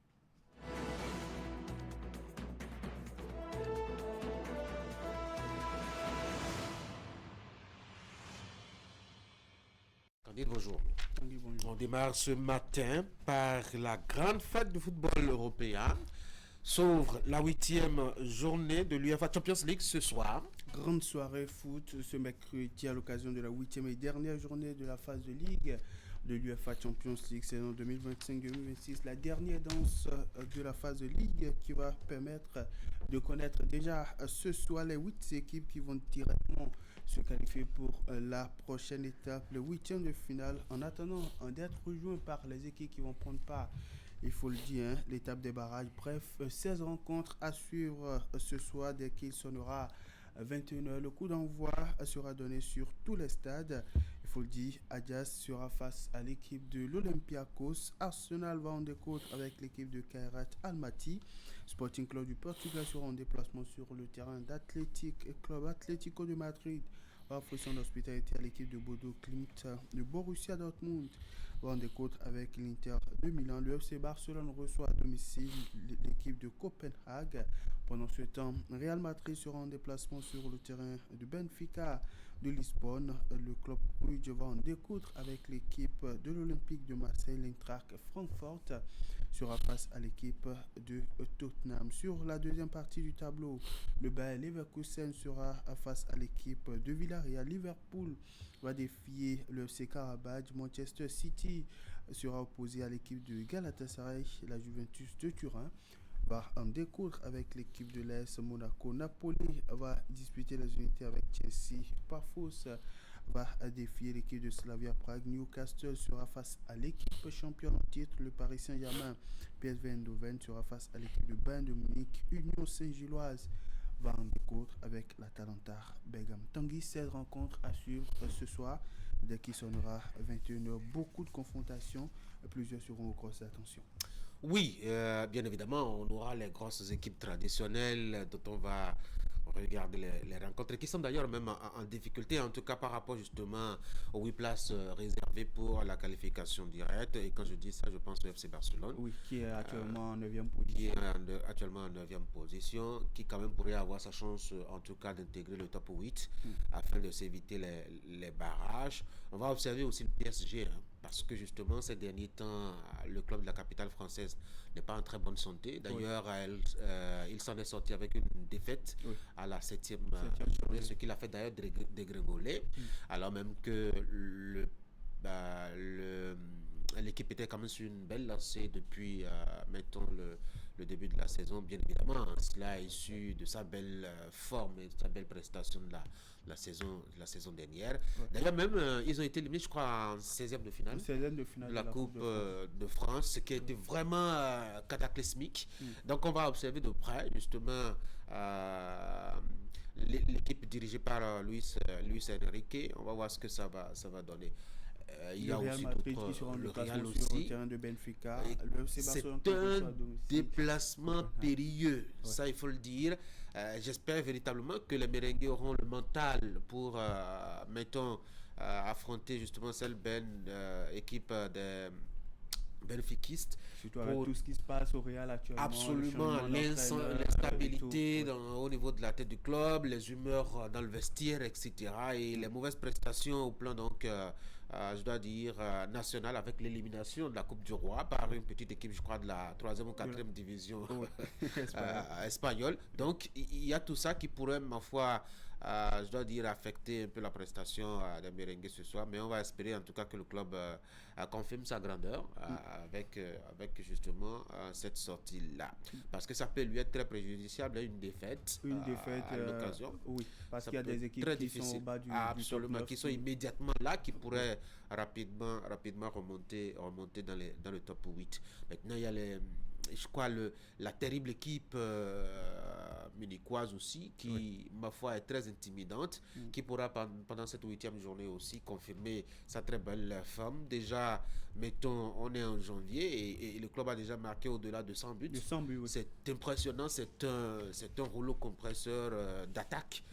Candide, bonjour. On démarre ce matin par la grande fête du football européen. S'ouvre la 8e journée de l'UEFA Champions League ce soir. Grande soirée foot ce mercredi à l'occasion de la 8e et dernière journée de la phase de Ligue de l'UEFA Champions League saison 2025-2026. La dernière danse de la phase de Ligue qui va permettre de connaître déjà ce soir les 8 équipes qui vont directement se qualifier pour la prochaine étape, le 8e de finale, en attendant d'être rejoints par les équipes qui vont prendre part. Il faut le dire, l'étape des barrages. Bref, 16 rencontres à suivre ce soir dès qu'il sonnera 21h. Le coup d'envoi sera donné sur tous les stades. Il faut le dire, Adias sera face à l'équipe de l'Olympiakos. Arsenal va en découdre avec l'équipe de Kairat Almaty. Sporting Club du Portugal sera en déplacement sur le terrain d'Athletic Club Atlético de Madrid. Va offrir son hospitalité à l'équipe de Bodo Klimt de Borussia Dortmund. Va en découdre avec l'Inter de Milan. Le FC Barcelone reçoit à domicile l'équipe de Copenhague. Pendant ce temps, Real Madrid sera en déplacement sur le terrain de Benfica de Lisbonne. Le club Brugge va en découdre avec l'équipe de l'Olympique de Marseille. L'Eintracht Francfort sera face à l'équipe de Tottenham. Sur la deuxième partie du tableau, le Bayer Leverkusen sera face à l'équipe de Villarreal. Liverpool va défier le FC Karabakh. Manchester City sera opposé à l'équipe de Galatasaray. La Juventus de Turin va en découdre avec l'équipe de l'AS Monaco. Napoli va disputer les unités avec Chelsea. Pafos va défier l'équipe de Slavia Prague. Newcastle sera face à l'équipe championne en titre, le Paris Saint-Germain. PSV Eindhoven sera face à l'équipe de Bayern de Munich. Union Saint-Gilloise va en découdre avec l'Atalanta Bergame. Tanguy, 16 rencontres à suivre ce soir. Dès qu'il sonnera 21h, beaucoup de confrontations. Plusieurs seront au cross d'attention. Oui, bien évidemment, on aura les grosses équipes traditionnelles dont on va regarder les rencontres qui sont d'ailleurs même en difficulté, en tout cas par rapport justement aux 8 places réservées pour la qualification directe. Et quand je dis ça, je pense au FC Barcelone. Oui, qui est actuellement en 9e position. Qui est actuellement en 9e position, qui quand même pourrait avoir sa chance en tout cas d'intégrer le top 8 afin de s'éviter les barrages. On va observer aussi le PSG, parce que justement ces derniers temps, le club de la capitale française n'est pas en très bonne santé. D'ailleurs, il s'en est sorti avec une défaite à la 7e journée, ce qui l'a fait d'ailleurs dégringoler, alors même que l'équipe était quand même sur une belle lancée depuis mettons le début de la saison, bien évidemment. Cela est issu de sa belle forme et de sa belle prestation de la saison dernière. D'ailleurs, même, ils ont été éliminés, je crois, en 16e de finale, de la Coupe de France, ce qui a été vraiment cataclysmique. Donc, on va observer de près, justement, l'équipe dirigée par Luis Enrique. On va voir ce que ça va donner. Il y a Real aussi Madrid qui sera le sur Real le aussi. terrain de Benfica. C'est un déplacement périlleux, ça il faut le dire. J'espère véritablement que les merengues auront le mental pour, mettons, affronter justement cette équipe des benfiquistes. Surtout avec tout ce qui se passe au Real actuellement. Absolument, l'instabilité au niveau de la tête du club, les humeurs dans le vestiaire, etc. Et les mauvaises prestations au plan donc, je dois dire, national, avec l'élimination de la Coupe du Roi par une petite équipe, je crois, de la 3e ou 4e division espagnole. Donc, il y a tout ça qui pourrait, ma foi, je dois dire, affecter un peu la prestation des merengues ce soir. Mais on va espérer en tout cas que le club confirme sa grandeur avec justement cette sortie-là. Parce que ça peut lui être très préjudiciable, une défaite à l'occasion. Oui, parce qu'il y a des équipes qui sont au bas du absolument, top 9, qui sont immédiatement là, qui pourraient rapidement remonter dans le top 8. Maintenant, il y a je crois la terrible équipe munichoise aussi, qui ma foi est très intimidante, qui pourra pendant cette 8e journée aussi confirmer sa très belle forme. Déjà, mettons, on est en janvier et le club a déjà marqué au-delà de 100 buts. Oui. C'est impressionnant, c'est un rouleau compresseur d'attaque,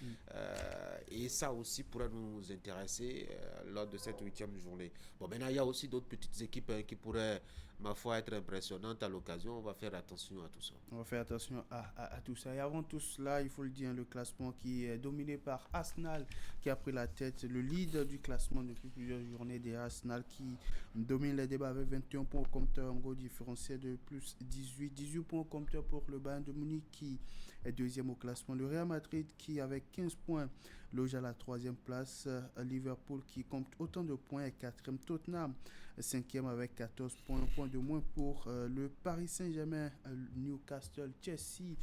et ça aussi pourrait nous intéresser lors de cette 8e journée. Bon, maintenant il y a aussi d'autres petites équipes qui pourraient, ma foi, être impressionnantes à l'occasion. On va faire attention à tout ça. On va faire attention à tout ça. Et avant tout cela, il faut le dire, le classement qui est dominé par Arsenal, qui a pris la tête, le leader du classement depuis plusieurs journées des Arsenal, qui domine les débats avec 21 points au compteur, en gros différenciel de plus 18 points au compteur pour le Bayern de Munich, qui est 2e au classement. Le Real Madrid, qui avec 15 points loge à la 3e place. Liverpool qui compte autant de points est 4e. Tottenham 5e avec 14 points. Un point de moins pour le Paris Saint-Germain, Newcastle, Chelsea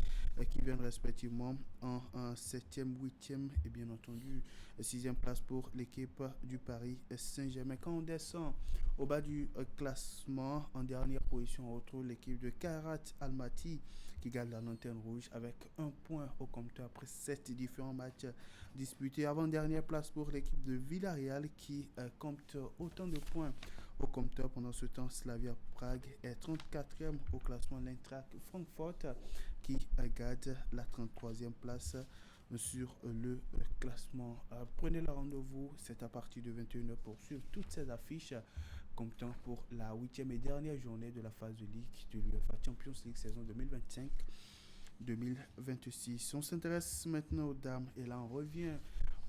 qui viennent respectivement en 7e, 8e et bien entendu 6e place pour l'équipe du Paris Saint-Germain. Quand on descend au bas du classement, en dernière position, on retrouve l'équipe de Kairat Almaty qui garde la lanterne rouge avec un point au compteur après 7 différents matchs disputés. Avant-dernière place pour l'équipe de Villarreal qui compte autant de points au compteur. Pendant ce temps, Slavia Prague est 34e au classement. L'Eintracht Francfort qui garde la 33e place sur le classement. Prenez le rendez-vous, c'est à partir de 21h pour suivre toutes ces affiches comptant pour la 8e et dernière journée de la phase de Ligue de l'UEFA Champions League saison 2025-2026. On s'intéresse maintenant aux dames et là on revient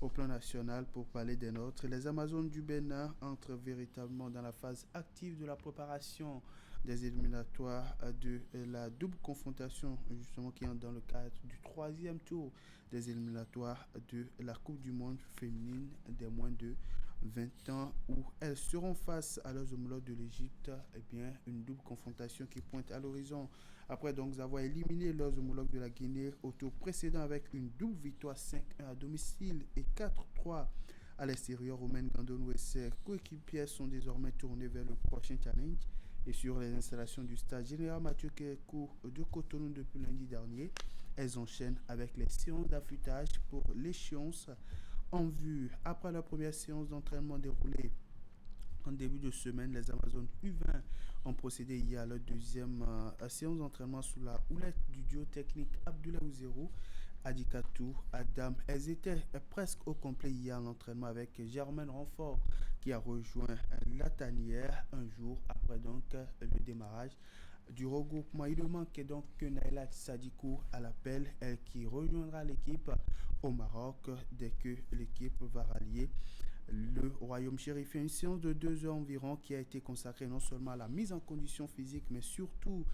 au plan national pour parler des nôtres. Les Amazones du Bénin entrent véritablement dans la phase active de la préparation des éliminatoires de la double confrontation justement qui entre dans le cadre du 3e tour des éliminatoires de la Coupe du Monde féminine des moins de 20 ans où elles seront face à leurs homologues de l'Égypte. Eh bien, une double confrontation qui pointe à l'horizon après donc avoir éliminé leurs homologues de la Guinée au tour précédent avec une double victoire 5-1 à domicile et 4-3 à l'extérieur. Romaine Gandonou et ses coéquipiers sont désormais tournés vers le prochain challenge et sur les installations du stade Général Mathieu Kékou de Cotonou depuis lundi dernier. Elles enchaînent avec les séances d'affûtage pour l'échéance en vue. Après la première séance d'entraînement déroulée en début de semaine, les Amazones U20 ont procédé hier à leur deuxième séance d'entraînement sous la houlette du duo technique Abdoulaye Ouzerou, Adikatou, Adam. Elles étaient presque au complet hier en entraînement avec Germaine Renfort qui a rejoint la tanière un jour après donc le démarrage du regroupement. Il ne manquait donc que Naila Sadikou à l'appel, elle qui rejoindra l'équipe au Maroc dès que l'équipe va rallier le Royaume chérifien. Une séance de 2 heures environ qui a été consacrée non seulement à la mise en condition physique mais surtout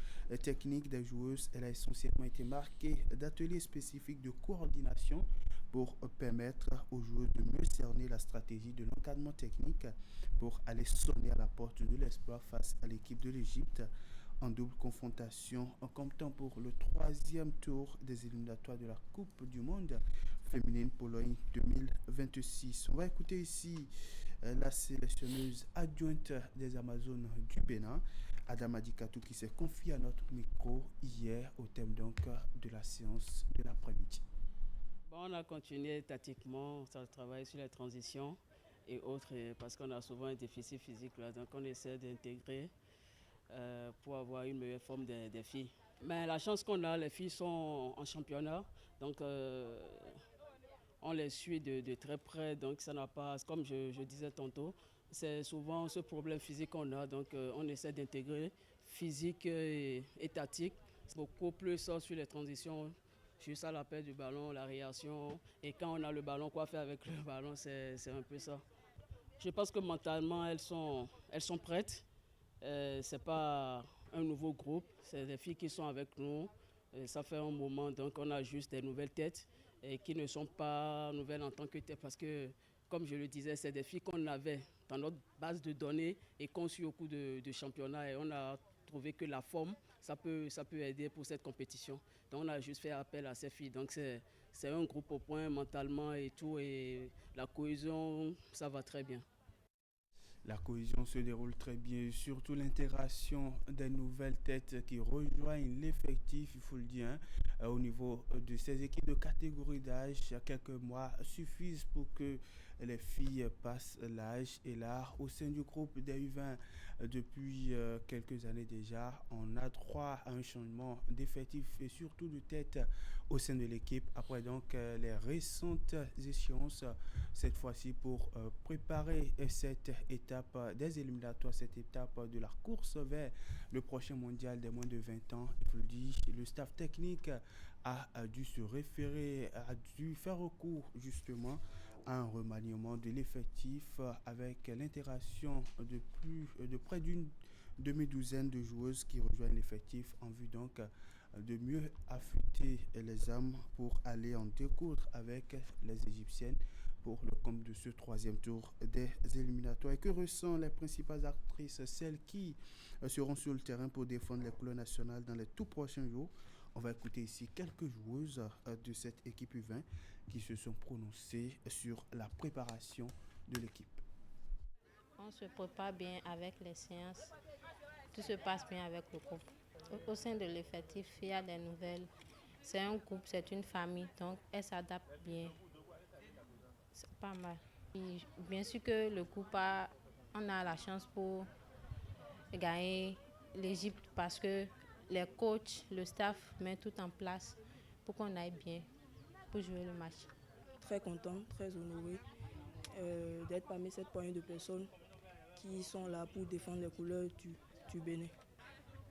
technique des joueuses. Elle a essentiellement été marquée d'ateliers spécifiques de coordination pour permettre aux joueuses de mieux cerner la stratégie de l'encadrement technique pour aller sonner à la porte de l'espoir face à l'équipe de l'Égypte en double confrontation en comptant pour le 3e tour des éliminatoires de la Coupe du Monde féminine Pologne 2026. On va écouter ici la sélectionneuse adjointe des Amazones du Bénin, Adam Adikatou, qui s'est confiée à notre micro hier au thème donc de la séance de l'après-midi. Bon, on a continué tactiquement, ça travaille sur les transitions et autres parce qu'on a souvent un déficit physique là, donc on essaie d'intégrer pour avoir une meilleure forme des filles. Mais la chance qu'on a, les filles sont en championnat, donc on les suit de très près, donc ça n'a pas, comme je disais tantôt, c'est souvent ce problème physique qu'on a, donc on essaie d'intégrer physique et tactique, beaucoup plus sur les transitions, juste à l'appel du ballon, la réaction, et quand on a le ballon, quoi faire avec le ballon, c'est un peu ça. Je pense que mentalement, elles sont prêtes. C'est pas un nouveau groupe, c'est des filles qui sont avec nous. Ça fait un moment, donc on a juste des nouvelles têtes et qui ne sont pas nouvelles en tant que telles parce que, comme je le disais, c'est des filles qu'on avait dans notre base de données et qu'on suit au cours de championnat et on a trouvé que la forme, ça peut aider pour cette compétition. Donc on a juste fait appel à ces filles. Donc c'est un groupe au point mentalement et tout et la cohésion, ça va très bien. La cohésion se déroule très bien, surtout l'intégration des nouvelles têtes qui rejoignent l'effectif, il faut le dire, au niveau de ces équipes de catégorie d'âge. Quelques mois suffisent pour que les filles passent l'âge. Et là, au sein du groupe des U20, depuis quelques années déjà, on a droit à un changement d'effectif et surtout de tête au sein de l'équipe. Après donc les récentes échéances, cette fois-ci pour préparer cette étape des éliminatoires, cette étape de la course vers le prochain mondial des moins de 20 ans. Il faut le dire, le staff technique a dû se référer, a dû faire recours justement à un remaniement de l'effectif avec l'intégration de près d'une demi-douzaine de joueuses qui rejoignent l'effectif en vue donc de mieux affûter les armes pour aller en découdre avec les Égyptiennes pour le compte de ce troisième tour des éliminatoires. Et que ressentent les principales actrices, celles qui seront sur le terrain pour défendre les couleurs nationales dans les tout prochains jours? On va écouter ici quelques joueuses de cette équipe U20 qui se sont prononcées sur la préparation de l'équipe. On se prépare bien avec les séances. Tout se passe bien avec le groupe. Au sein de l'effectif, il y a des nouvelles. C'est un groupe, c'est une famille, donc elles s'adaptent bien. C'est pas mal. Et bien sûr que le groupe, on a la chance pour gagner l'Égypte parce que les coachs, le staff met tout en place pour qu'on aille bien pour jouer le match. Très content, très honoré d'être parmi cette poignée de personnes qui sont là pour défendre les couleurs du Bénin.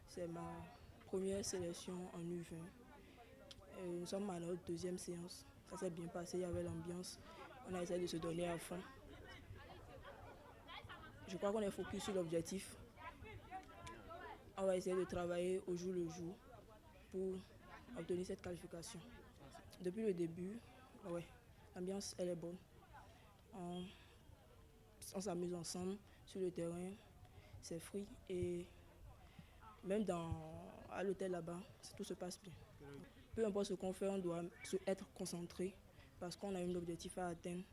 C'est ma première sélection en U20. Nous sommes à notre deuxième séance. Ça s'est bien passé, il y avait l'ambiance. On a essayé de se donner à fond. Je crois qu'on est focus sur l'objectif. On va essayer de travailler au jour le jour pour obtenir cette qualification. Depuis le début, ouais, l'ambiance elle est bonne. On s'amuse ensemble sur le terrain, c'est free et même à l'hôtel là-bas, tout se passe bien. Peu importe ce qu'on fait, on doit être concentré parce qu'on a un objectif à atteindre.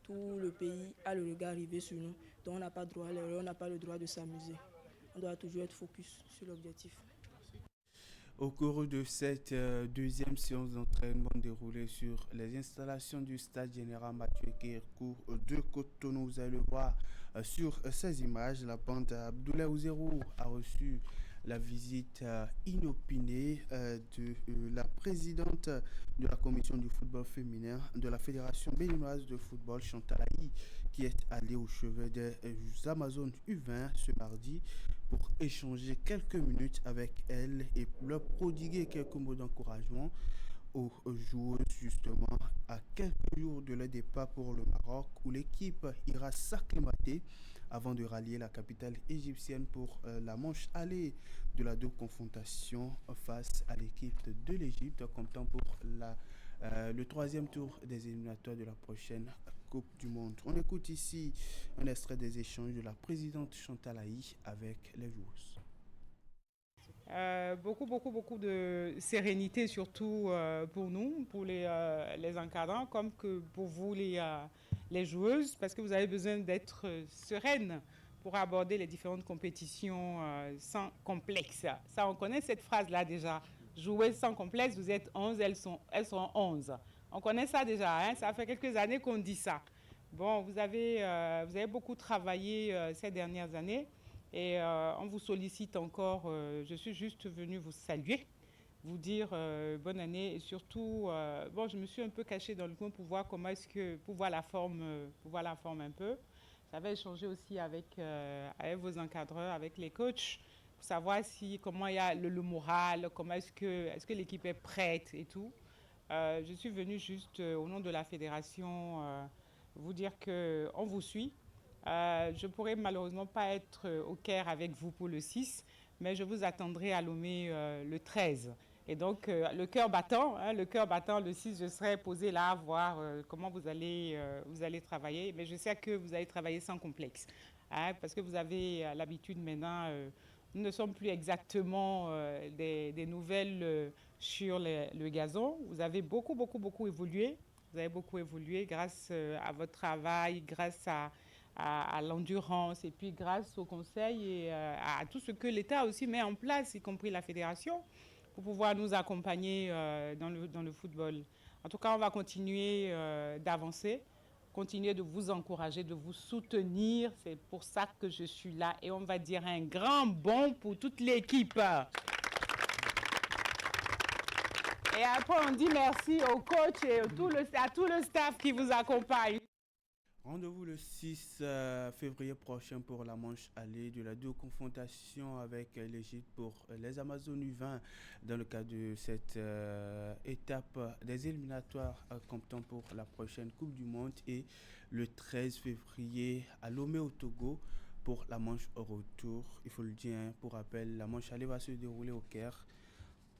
Tout le pays a le regard rivé sur nous, donc on n'a pas droit à l'erreur, on n'a pas le droit de s'amuser. On doit toujours être focus sur l'objectif. Au cours de cette deuxième séance d'entraînement déroulée sur les installations du stade général Mathieu Kékou de Cotonou, vous allez le voir sur ces images, la bande Abdoulaye Ouzerou a reçu la visite inopinée de la présidente de la commission du football féminin de la Fédération béninoise de football, Chantal Ahi, qui est allée au chevet des Amazones U20 ce mardi pour échanger quelques minutes avec elle et leur prodiguer quelques mots d'encouragement aux joueuses justement à quelques jours de leur départ pour le Maroc où l'équipe ira s'acclimater avant de rallier la capitale égyptienne pour la manche aller de la double confrontation face à l'équipe de l'Égypte, comptant pour le troisième tour des éliminatoires de la prochaine Coupe du Monde. On écoute ici un extrait des échanges de la présidente Chantal Ahi avec les joueuses. Beaucoup de sérénité, surtout pour nous, pour les encadrants, comme que pour vous les joueuses, parce que vous avez besoin d'être sereine pour aborder les différentes compétitions sans complexe. Ça, on connaît cette phrase-là déjà. Jouer sans complexe, vous êtes 11, elles sont 11. On connaît ça déjà, hein? Ça fait quelques années qu'on dit ça. Bon, vous avez beaucoup travaillé ces dernières années et on vous sollicite encore. Je suis juste venue vous saluer, vous dire bonne année et surtout, je me suis un peu cachée dans le coin pour voir pour voir la forme un peu. J'avais échangé aussi avec vos encadreurs, avec les coachs, pour savoir comment il y a le moral, comment est-ce que l'équipe est prête et tout. Je suis venue juste au nom de la fédération vous dire qu'on vous suit. Je ne pourrai malheureusement pas être au Caire avec vous pour le 6, mais je vous attendrai à Lomé le 13. Et donc, le cœur battant, le 6, je serai posée là à voir comment vous allez travailler. Mais je sais que vous allez travailler sans complexe, hein, parce que vous avez l'habitude maintenant, nous ne sommes plus exactement des nouvelles sur le gazon. Vous avez beaucoup évolué. Vous avez beaucoup évolué grâce à votre travail, grâce à l'endurance et puis grâce au conseil et à tout ce que l'État aussi met en place, y compris la fédération, pour pouvoir nous accompagner dans le football. En tout cas, on va continuer d'avancer, continuer de vous encourager, de vous soutenir. C'est pour ça que je suis là et on va dire un grand bond pour toute l'équipe. Et après, on dit merci au coach et à tout le staff qui vous accompagne. Rendez-vous le 6 février prochain pour la manche aller de la double confrontation avec l'Égypte pour les Amazones U20 dans le cadre de cette étape des éliminatoires comptant pour la prochaine Coupe du Monde et le 13 février à Lomé au Togo pour la manche au retour. Il faut le dire, pour rappel, la manche aller va se dérouler au Caire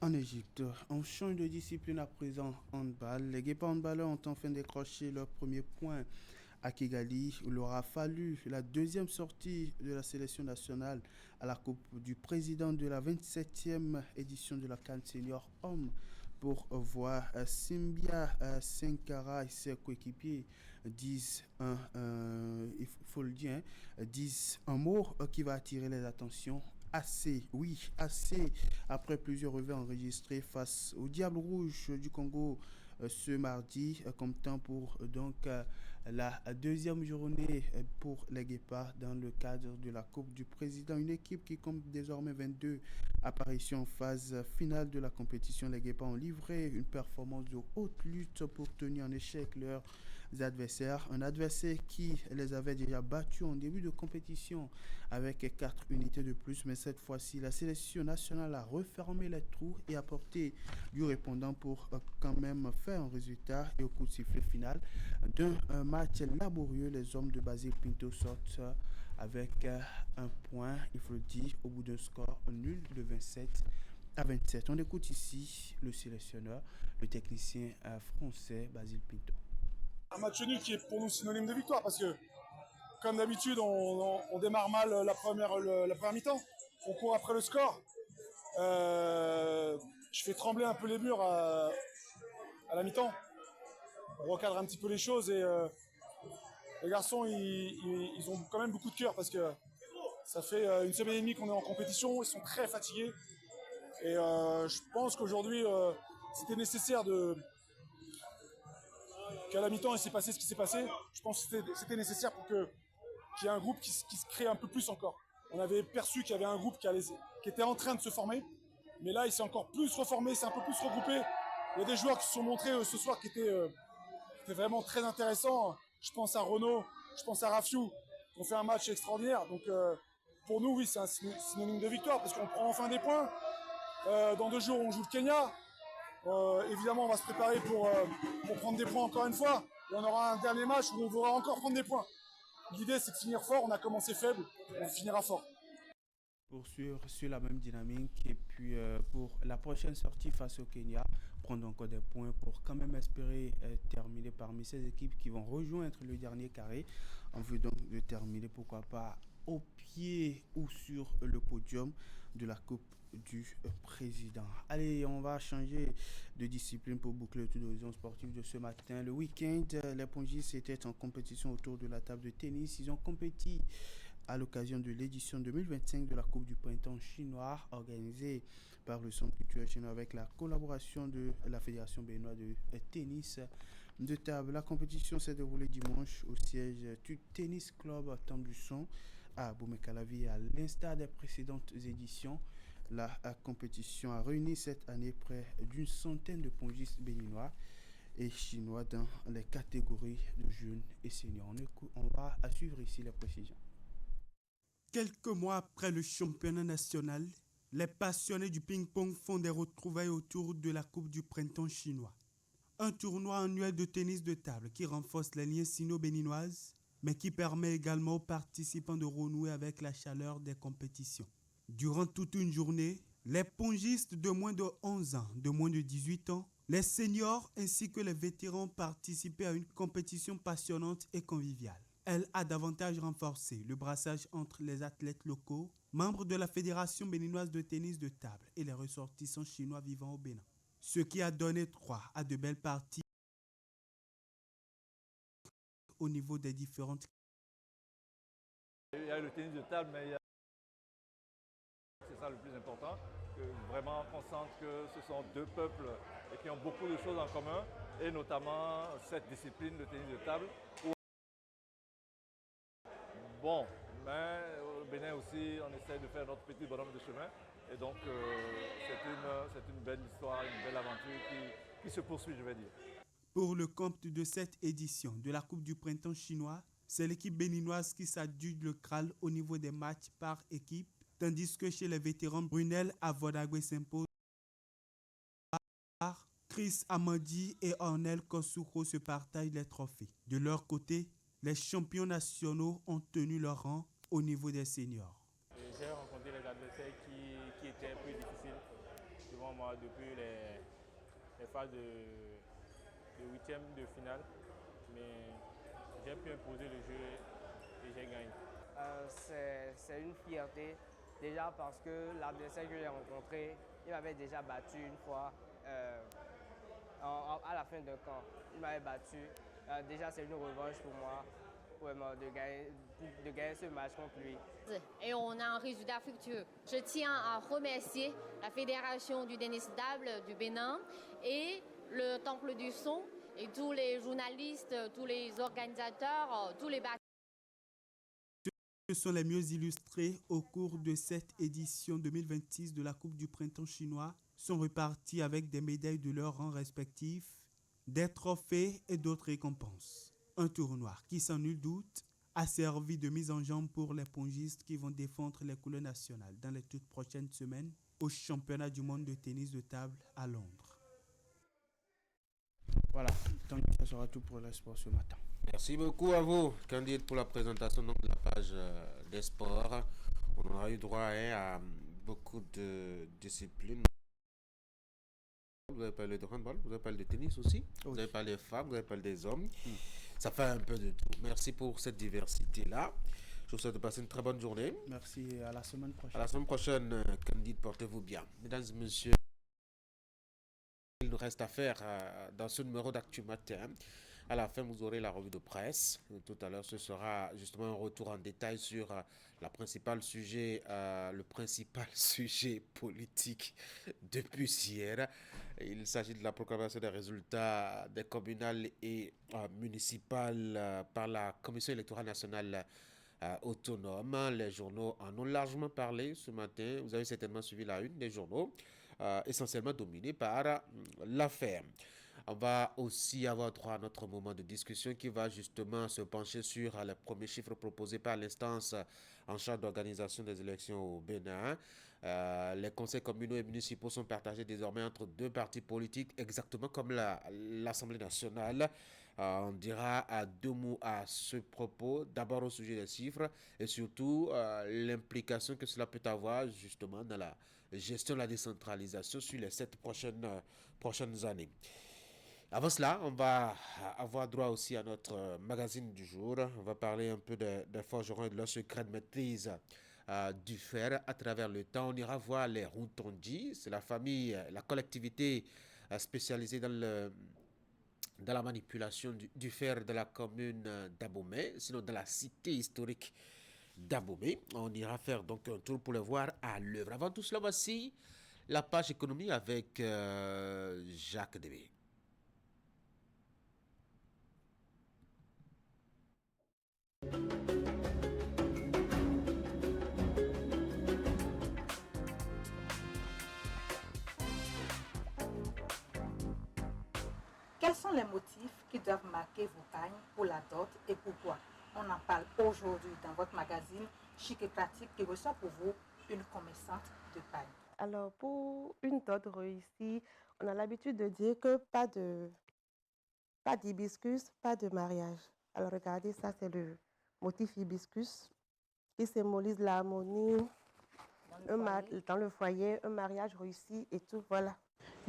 En Égypte, on change de discipline à présent handball. Les Guépard handballeurs ont enfin décroché leur premier point à Kigali. Il leur a fallu la deuxième sortie de la sélection nationale à la Coupe du Président de la 27e édition de la CAN Senior Homme pour voir Simbia Sankara et ses coéquipiers disent il faut le dire, disent un mot qui va attirer les attentions. Assez après plusieurs revers enregistrés face au Diable Rouge du Congo ce mardi, comptant pour la deuxième journée pour les Guépards dans le cadre de la Coupe du Président. Une équipe qui compte désormais 22 apparitions en phase finale de la compétition. Les Guépards ont livré une performance de haute lutte pour tenir en échec leurs adversaires. Un adversaire qui les avait déjà battus en début de compétition avec 4 unités de plus. Mais cette fois-ci, la sélection nationale a refermé les trous et apporté du répondant pour quand même faire un résultat. Et au coup de sifflet final d'un match laborieux, les hommes de Basile Pinto sortent avec un point, il faut le dire, au bout d'un score nul de 27-27. On écoute ici le sélectionneur, le technicien français Basile Pinto. Un match nul qui est pour nous synonyme de victoire parce que, comme d'habitude, on démarre mal la première mi-temps. On court après le score. Je fais trembler un peu les murs à la mi-temps. On recadre un petit peu les choses et les garçons, ils ont quand même beaucoup de cœur parce que ça fait une semaine et demie qu'on est en compétition. Ils sont très fatigués. Et je pense qu'aujourd'hui, c'était nécessaire qu'à la mi-temps, il s'est passé ce qui s'est passé. Je pense que c'était nécessaire pour qu'il y ait un groupe qui se crée un peu plus encore. On avait perçu qu'il y avait un groupe qui était en train de se former. Mais là, il s'est encore plus reformé, il s'est un peu plus regroupé. Il y a des joueurs qui se sont montrés ce soir qui étaient vraiment très intéressants. Je pense à Renaud, je pense à Rafiou, qui ont fait un match extraordinaire. Donc pour nous, oui, c'est un synonyme de victoire parce qu'on prend enfin des points. Dans 2 jours, on joue le Kenya. Évidemment, on va se préparer pour prendre des points encore une fois. Et on aura un dernier match où on voudra encore prendre des points. L'idée, c'est de finir fort. On a commencé faible, on finira fort. Poursuivre sur la même dynamique et puis pour la prochaine sortie face au Kenya, prendre encore des points pour quand même espérer terminer parmi ces équipes qui vont rejoindre le dernier carré. On veut donc de terminer, pourquoi pas, au pied ou sur le podium de la Coupe du Président. Allez, on va changer de discipline pour boucler le tour d'horizon sportif de ce matin. Le week-end, les pongistes étaient en compétition autour de la table de tennis. Ils ont compéti à l'occasion de l'édition 2025 de la Coupe du Printemps chinois organisée par le Centre culturel chinois avec la collaboration de la Fédération béninoise de tennis de table. La compétition s'est déroulée dimanche au siège du Tennis Club Tambusson à Boumé-Calavi. À l'instar des précédentes éditions, la compétition a réuni cette année près d'une centaine de pongistes béninois et chinois dans les catégories de jeunes et seniors. On va suivre ici les précisions. Quelques mois après le championnat national, les passionnés du ping-pong font des retrouvailles autour de la Coupe du Printemps chinois. Un tournoi annuel de tennis de table qui renforce les liens sino-béninoises, mais qui permet également aux participants de renouer avec la chaleur des compétitions. Durant toute une journée, les pongistes de moins de 11 ans, de moins de 18 ans, les seniors ainsi que les vétérans participaient à une compétition passionnante et conviviale. Elle a davantage renforcé le brassage entre les athlètes locaux, membres de la Fédération béninoise de tennis de table et les ressortissants chinois vivant au Bénin. Ce qui a donné droit à de belles parties au niveau des différentes. Il y a le tennis de table, mais c'est ça le plus important, que vraiment on sente que ce sont 2 peuples et qui ont beaucoup de choses en commun, et notamment cette discipline, le tennis de table. Bon, mais au Bénin aussi, on essaie de faire notre petit bonhomme de chemin. Et donc, c'est une belle histoire, une belle aventure qui se poursuit, je vais dire. Pour le compte de cette édition de la Coupe du Printemps chinois, c'est l'équipe béninoise qui s'adjuge le Graal au niveau des matchs par équipe, tandis que chez les vétérans, Brunel Avodagwe s'impose. Chris Amandi et Ornel Kossuko se partagent les trophées. De leur côté, les champions nationaux ont tenu leur rang au niveau des seniors. J'ai rencontré les adversaires qui étaient un peu difficiles. Tu devant moi depuis les phases de huitième de finale, mais j'ai pu imposer le jeu et j'ai gagné. C'est une fierté, déjà parce que l'adversaire que j'ai rencontré, il m'avait déjà battu une fois à la fin d'un camp. Il m'avait battu. Déjà, c'est une revanche pour moi, vraiment, de gagner ce match contre lui. Et on a un résultat fructueux. Je tiens à remercier la Fédération du tennis table du Bénin et le Temple du Son et tous les journalistes, tous les organisateurs, tous les batteurs. Ce sont les mieux illustrés au cours de cette édition 2026 de la Coupe du Printemps chinois sont repartis avec des médailles de leur rang respectif, des trophées et d'autres récompenses. Un tournoi qui, sans nul doute, a servi de mise en jambe pour les pongistes qui vont défendre les couleurs nationales dans les toutes prochaines semaines au championnat du monde de tennis de table à Londres. Voilà, donc ça sera tout pour le sport ce matin. Merci beaucoup à vous, Candide, pour la présentation donc, de la page des sports. On aura eu droit à beaucoup de disciplines. Vous avez parlé de handball, vous avez parlé de tennis aussi, oui. Vous avez parlé des femmes, vous avez parlé des hommes. Ça fait un peu de tout. Merci pour cette diversité-là. Je vous souhaite de passer une très bonne journée. Merci et à la semaine prochaine. À la semaine prochaine, Candide, portez-vous bien. Mesdames et messieurs, il nous reste à faire dans ce numéro d'Actu Matin. À la fin, vous aurez la revue de presse. Tout à l'heure, ce sera justement un retour en détail sur le principal sujet politique depuis hier. Il s'agit de la proclamation des résultats des communales et municipales par la Commission électorale nationale autonome. Les journaux en ont largement parlé ce matin. Vous avez certainement suivi la une des journaux, essentiellement dominée par l'affaire. On va aussi avoir droit à notre moment de discussion qui va justement se pencher sur les premiers chiffres proposés par l'instance en charge d'organisation des élections au Bénin. Les conseils communaux et municipaux sont partagés désormais entre deux partis politiques, exactement comme l'Assemblée nationale. On dira à deux mots à ce propos, d'abord au sujet des chiffres et surtout l'implication que cela peut avoir justement dans la gestion de la décentralisation sur les 7 prochaines années. Avant cela, on va avoir droit aussi à notre magazine du jour. On va parler un peu des forgerons et de leur secret de maîtrise du fer à travers le temps. On ira voir les Routondi, c'est la famille, la collectivité spécialisée dans la manipulation du fer de la commune d'Abomey, sinon dans la cité historique d'Abomey. On ira faire donc un tour pour le voir à l'œuvre. Avant tout cela, voici la page économie avec Jacques Débé. Quels sont les motifs qui doivent marquer vos pagnes pour la dot et pourquoi? On en parle aujourd'hui dans votre magazine Chic et Pratique qui reçoit pour vous une commerçante de pagne. Alors pour une dot réussie, on a l'habitude de dire que pas d'hibiscus, pas de mariage. Alors regardez, ça c'est le motif hibiscus qui symbolise l'harmonie dans le foyer, un mariage réussi et tout, voilà.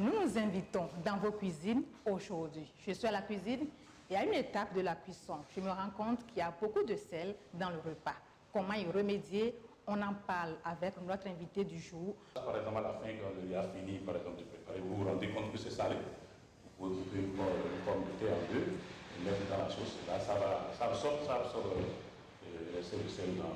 Nous nous invitons dans vos cuisines aujourd'hui. Je suis à la cuisine et à une étape de la cuisson, je me rends compte qu'il y a beaucoup de sel dans le repas. Comment y remédier? On en parle avec notre invité du jour. Par exemple, à la fin, quand le riz a fini, par exemple, de préparer, vous vous rendez compte que c'est salé. Vous coupez une pomme de terre en deux, et mettre dans la sauce. Là, ça absorbe le sel dans.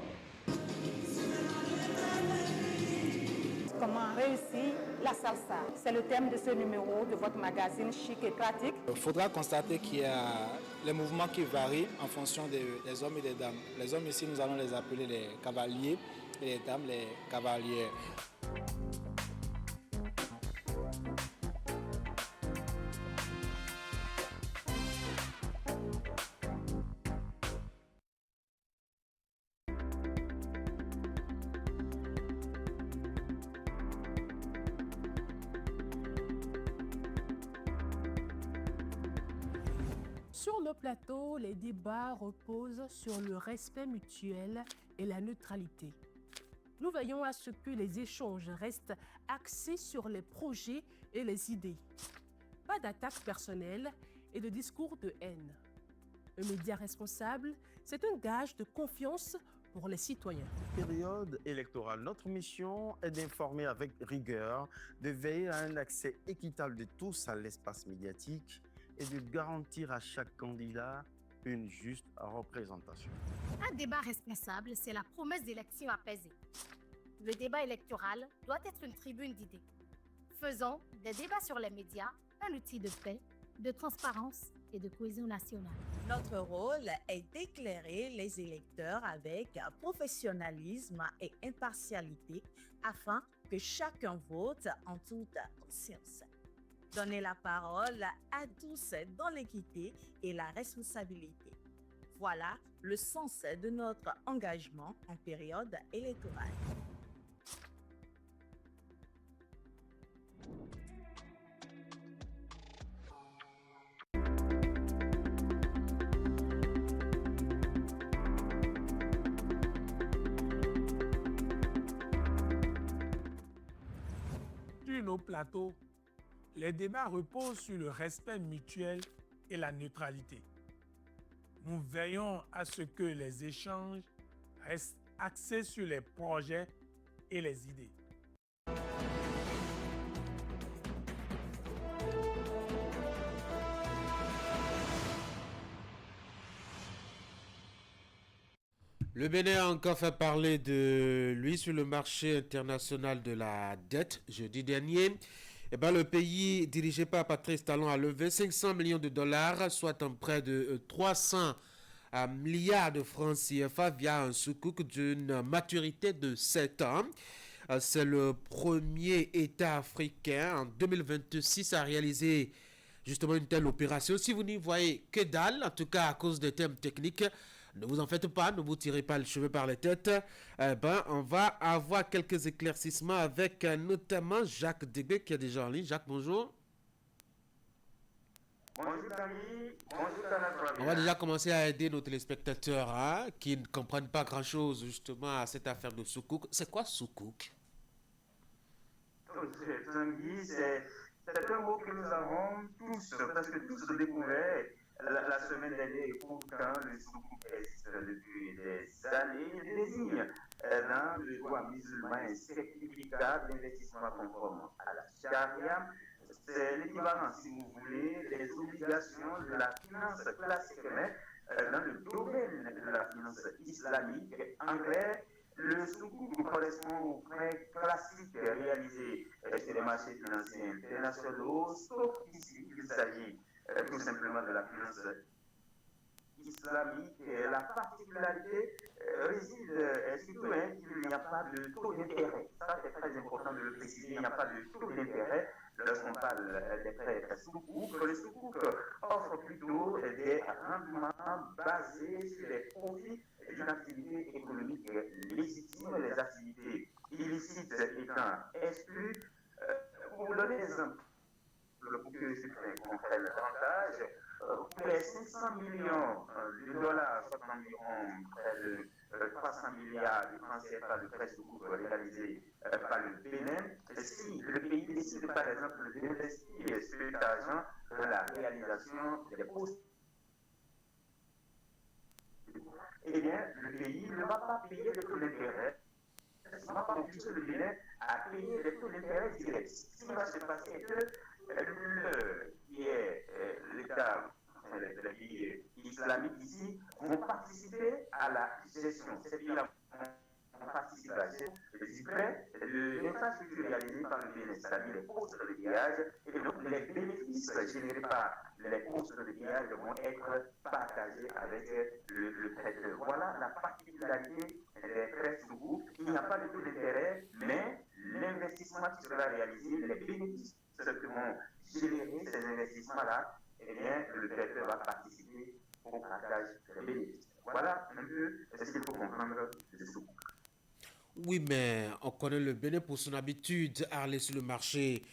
Comment réussir la salsa? C'est le thème de ce numéro de votre magazine Chic et Pratique. Il faudra constater qu'il y a les mouvements qui varient en fonction des hommes et des dames. Les hommes ici, nous allons les appeler les cavaliers et les dames les cavalières. Sur le plateau, les débats reposent sur le respect mutuel et la neutralité. nous veillons à ce que les échanges restent axés sur les projets et les idées. Pas d'attaques personnelles et de discours de haine. Un média responsable, c'est un gage de confiance pour les citoyens. Période électorale. Notre mission est d'informer avec rigueur, de veiller à un accès équitable de tous à l'espace médiatique et de garantir à chaque candidat une juste représentation. Un débat responsable, c'est la promesse d'élections apaisées. Le débat électoral doit être une tribune d'idées. Faisons des débats sur les médias un outil de paix, de transparence et de cohésion nationale. Notre rôle est d'éclairer les électeurs avec professionnalisme et impartialité afin que chacun vote en toute conscience. Donner la parole à tous dans l'équité et la responsabilité. Voilà le sens de notre engagement en période électorale. Sur nos plateaux, les débats reposent sur le respect mutuel et la neutralité. Nous veillons à ce que les échanges restent axés sur les projets et les idées. Le Bénin a encore fait parler de lui sur le marché international de la dette jeudi dernier. Le pays dirigé par Patrice Talon a levé 500 millions de dollars, soit un prêt de 300 milliards de francs CFA via un sukuk d'une maturité de 7 ans. C'est le premier État africain en 2026 à réaliser justement une telle opération. Si vous n'y voyez que dalle, en tout cas à cause des termes techniques, ne vous en faites pas, ne vous tirez pas le cheveu par les têtes. On va avoir quelques éclaircissements avec notamment Jacques Degbé qui est déjà en ligne. Jacques, bonjour. Bonjour Camille, bonjour Canal. On va déjà commencer à aider nos téléspectateurs qui ne comprennent pas grand-chose justement à cette affaire de sukuk. C'est quoi sukuk? C'est un mot que nous avons tous, presque tous découvert la semaine dernière, et pourtant le sukuk existe depuis des années. Il désigne dans le droit musulman un certificat d'investissement conforme à la charia. C'est l'équivalent, si vous voulez, des obligations de la finance classique, mais dans le domaine de la finance islamique. En clair, le sukuk correspond aux prêts classiques réalisés sur les marchés financiers internationaux, sauf ici, il s'agit tout simplement de la finance islamique. La particularité réside surtout qu'il n'y a pas de taux d'intérêt. Ça, c'est très important de le préciser. Il n'y a pas de taux d'intérêt lorsqu'on parle des prêts sukuk. Le sukuk offre plutôt des rendements basés sur les profits d'une activité économique légitime, les activités illicites étant exclues. Pour vous donner des exemples, pour que les citoyens comprennent davantage, pour les 500 millions de dollars, soit environ près de 300 milliards de francs CFA de prêts sukuk réalisés par le Bénin, si le pays décide par exemple d'investir cet argent dans la réalisation des postes, eh bien, le pays ne va pas payer les taux d'intérêt. Il ne va pas obliger le Bénin à payer les taux d'intérêt directs. Ce qui va se passer est que l'État, les pays islamiques ici, vont participer à la gestion. Ces pays-là vont participer à la gestion des prêts, de l'infrastructure réalisée par le Bénin, c'est-à-dire les postes de péage, et donc les bénéfices générés par les postes de péage vont être partagés avec le prêteur. Voilà la particularité des prêts sukuk. Il n'y a pas de taux d'intérêt, mais l'investissement qui sera réalisé, les bénéfices que vont générer ces investissements-là, eh bien, le prêteur va participer au partage des bénéfices. Voilà un peu ce qu'il faut comprendre de sukuk. Oui, mais on connaît le Bénin pour son habitude à aller sur le marché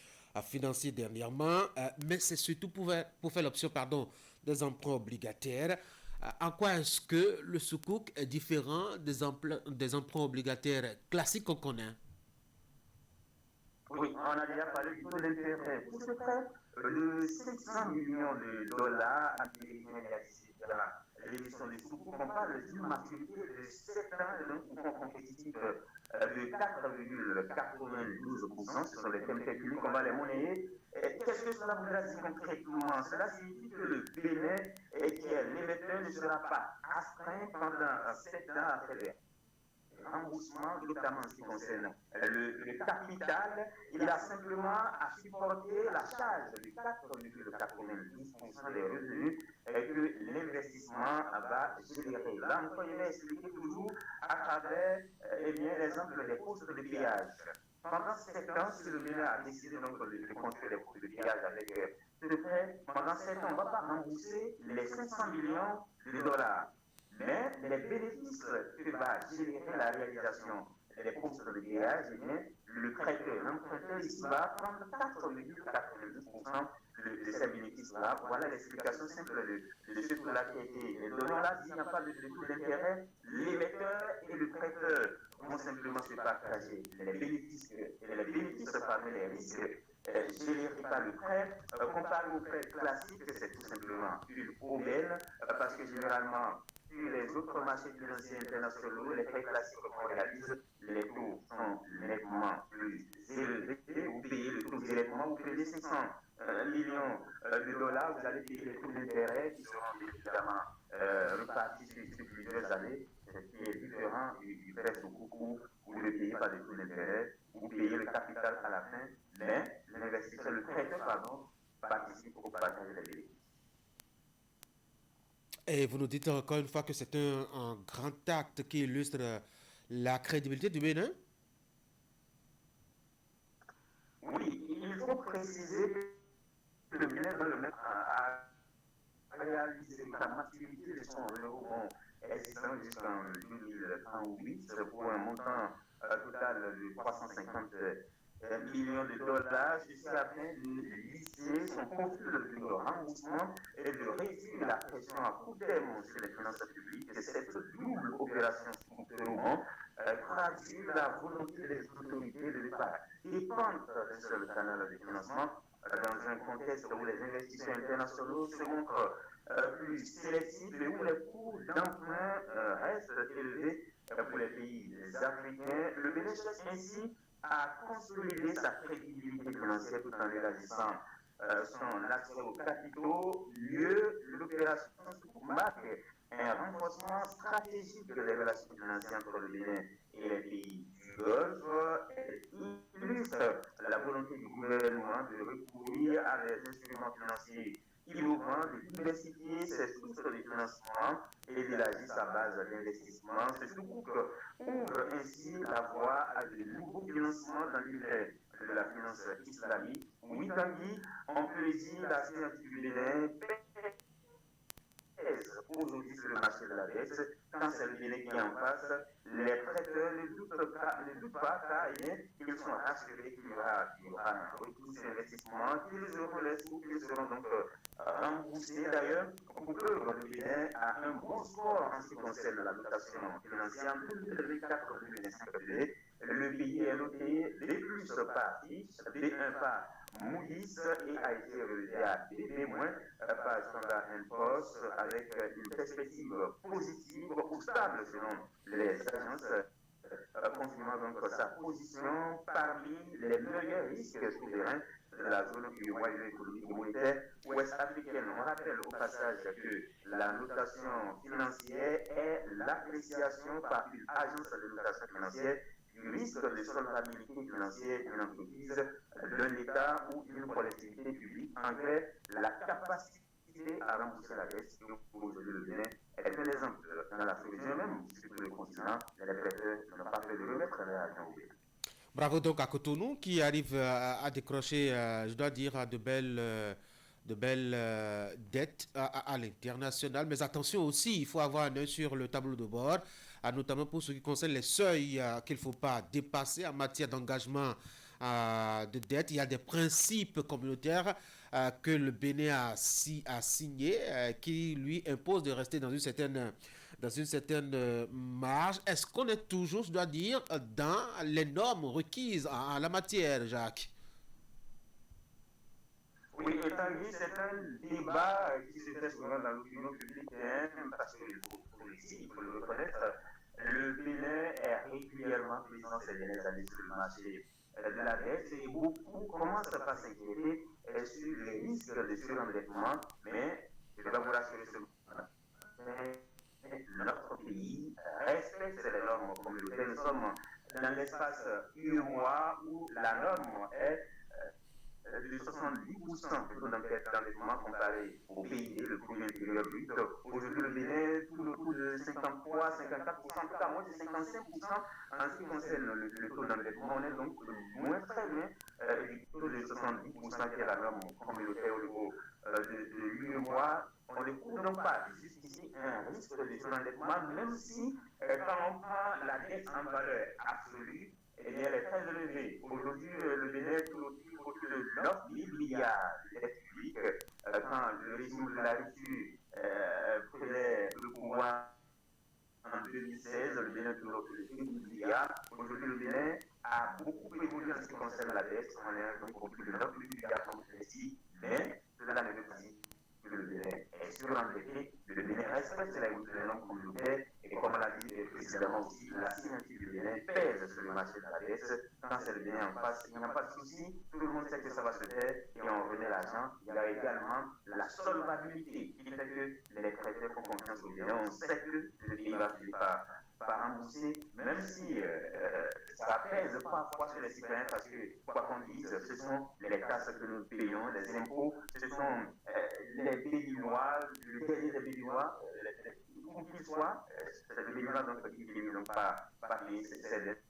financier dernièrement, mais c'est surtout pour faire l'option des emprunts obligataires. En quoi est-ce que le sukuk est différent des emprunts obligataires classiques qu'on connaît? Oui, on a déjà parlé du taux d'intérêt. Pour ce prêt, le 500 millions de dollars américains réalisés dans l'émission des sukuk, on parle d'une maturité de 7 ans et d'un coupon compétitif de 4,92%. Ce sont les thèmes techniques, on va les monnayer. Qu'est-ce que cela voudra dire concrètement? Cela signifie que le Bénin, qui est l'émetteur, ne sera pas astreint pendant 7 ans à faire des remboursements, notamment en ce qui concerne le capital. Il a simplement à supporter la charge de 4,92% des revenus que l'investissement va générer. Là encore, il est expliqué toujours à travers l'exemple des postes de péage. Pendant 7 ans, si le Bénin a décidé donc de construire des postes de péage avec ce prêt, pendant 7 ans, on ne va pas rembourser les 500 millions de dollars. Mais les bénéfices que va générer la réalisation des postes de péage, le prêteur, l'emprunteur ici va prendre 4,92% de ces bénéfices-là. Voilà l'explication simple de ce que-là qui a été donné. Là, s'il n'y a pas de taux d'intérêt, l'émetteur et le prêteur vont simplement se partager les bénéfices parmi les risques générés par le prêt. Comparé au prêt classique, c'est tout simplement une aubaine, parce que généralement, sur les autres marchés financiers internationaux, les prêts classiques qu'on réalise, les taux sont nettement plus élevés. Vous payez le taux directement, vous payez 500 millions de dollars, vous allez payer les taux d'intérêt qui seront évidemment repartis sur plusieurs années, ce qui est différent du prêt sukuk où vous ne payez pas de taux d'intérêt, vous payez le capital à la fin, mais l'investisseur, le prêteur, participe au partage des bénéfices. Et vous nous dites encore une fois que c'est un grand acte qui illustre la crédibilité du Bénin? Oui, il faut préciser que le Bénin doit le mettre à réaliser la maturité de son euro existant jusqu'en 2038 pour un montant total de 350 millions de dollars, ceci afin de lisser son profil de remboursement et de réduire la pression à court terme sur les finances publiques. Et cette double opération structurellement traduit la volonté des autorités de ne pas dépendre d'un seul canal de financement dans un contexte où les investisseurs internationaux se montrent plus sélectifs et où les coûts d'emprunt restent élevés pour les pays africains. Le Bénin cherche ainsi à consolider sa crédibilité financière tout en élargissant son accès aux capitaux. Mieux, l'opération marque un renforcement stratégique des relations financières entre le Bénin et les pays du Golfe. Elle illustre la volonté du gouvernement de recourir à des instruments financiers innovants, de diversifier ses sources de financement et d'élargir sa base d'investissement. Ce sukuk ouvre ainsi la voie à de nouveaux financements dans l'univers de la finance islamique. Oui, Tanguy, on peut le dire, la finance du Bénin pèse aujourd'hui sur le marché de la dette. Quand c'est le Bénin qui est en face, les prêteurs ne doutent pas car ils sont rassurés qu'il y aura un retour sur investissement, qu'ils auront les sous, qu'ils seront donc remboursés. D'ailleurs, pour que le Bénin a un bon score en ce qui concerne la dotation financière en 2024-2025. Le pays est noté B+ par Fitch, B1 par Moody's et a été relevé à BB- par Standard & Poor's avec une perspective positive ou stable selon les agences, confirmant donc sa position parmi les meilleurs risques souverains de la zone du royaume économique et monétaire ouest-africaine. On rappelle au passage que la notation financière est l'appréciation par une agence de notation financière du risque de solvabilité financière d'une entreprise, d'un État ou d'une collectivité publique, en clair, la capacité à rembourser la dette. Aujourd'hui, le Bénin est un exemple dans la sous-région, même sur tout le continent, les prêteurs n'ont pas fait de remettre l'argent au Bénin. Bravo donc à Cotonou qui arrive à décrocher, je dois dire, de belles dettes à l'international. Mais attention aussi, il faut avoir un œil sur le tableau de bord, notamment pour ce qui concerne les seuils qu'il ne faut pas dépasser en matière d'engagement de dette. Il y a des principes communautaires que le Bénin a signé, qui lui impose de rester dans une certaine marge. Est-ce qu'on est toujours, je dois dire, dans les normes requises en la matière, Jacques? Oui, c'est un débat qui se fait souvent dans l'opinion publique, parce qu'il faut le reconnaître, le Bénin est régulièrement présent ces dernières années sur le marché de la dette et beaucoup commencent par s'inquiéter sur les risques de surendettement, mais je dois vous rassurer notre pays respecte les normes communautaires. Nous sommes dans l'espace UEMOA où la norme est de 70% de taux d'endettement comparé au PIB, le produit intérieur brut. Aujourd'hui, le Bénin tourne autour de 53, 54%, tout à moins de 55% en ce qui concerne le taux d'endettement. On est donc moins très loin du taux de 70% qui est la norme communautaire au niveau de l'UEMOA. On ne couvre donc pas jusqu'ici un risque de surendettement, même si quand on prend la dette en valeur absolue, eh bien, elle est très élevée. Aujourd'hui, le Bénin tourne autour de 9 000 milliards de dettes publiques. Quand le régime de la rupture prenait le pouvoir en 2016, le Bénin tourne autour de 1 000 milliards. Aujourd'hui, le Bénin a beaucoup évolué en ce qui concerne la dette. On est donc autour de 9 000 milliards comme ici, mais cela ne veut pas dire que le Bénin est surendetté. Le Bénin respecte les normes communautaires et comme on l'a dit précédemment aussi, la signature du Bénin pèse sur le marché de la dette. Quand c'est le Bénin en face, il n'y a pas de souci, tout le monde sait que ça va se faire et on remet l'argent. Il y a également la solvabilité qui fait que les prêteurs font confiance au Bénin. On sait que le pays va finir par rembourser, même si ça pèse parfois sur les citoyens parce que, quoi qu'on dise, ce sont les taxes que nous payons, les impôts, ce sont les Béninois, le dernier des Béninois, où qu'il soit, c'est le Béninois qui n'ont pas payé ces dettes.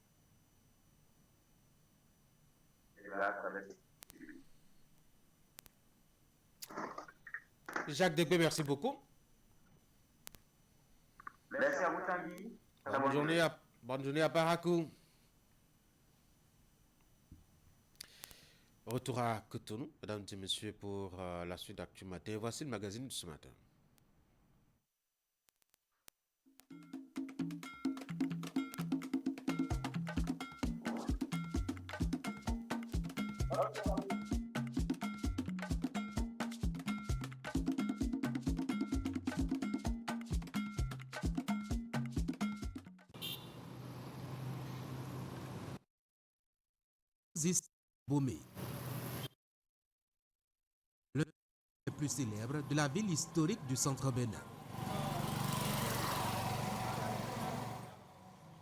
Jacques Degbe, merci beaucoup. Merci à vous, Tanguy. Bonne journée à Parakou. Retour à Cotonou, mesdames et messieurs, pour la suite d'Actu Matin. Voici le magazine de ce matin. Bomé, le plus célèbre de la ville historique du centre Bénin.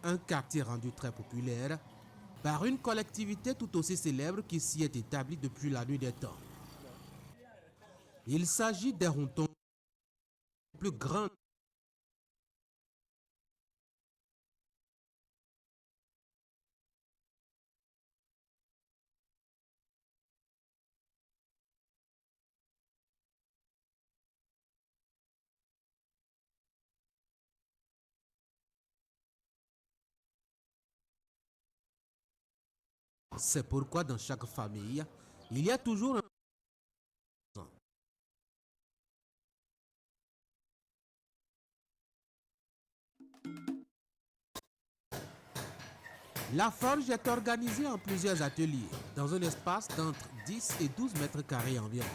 Un quartier rendu très populaire par une collectivité tout aussi célèbre qui s'y est établie depuis la nuit des temps. Il s'agit des Rontons, plus grands. C'est pourquoi dans chaque famille, il y a toujours un... La forge est organisée en plusieurs ateliers, dans un espace d'entre 10 et 12 mètres carrés environ.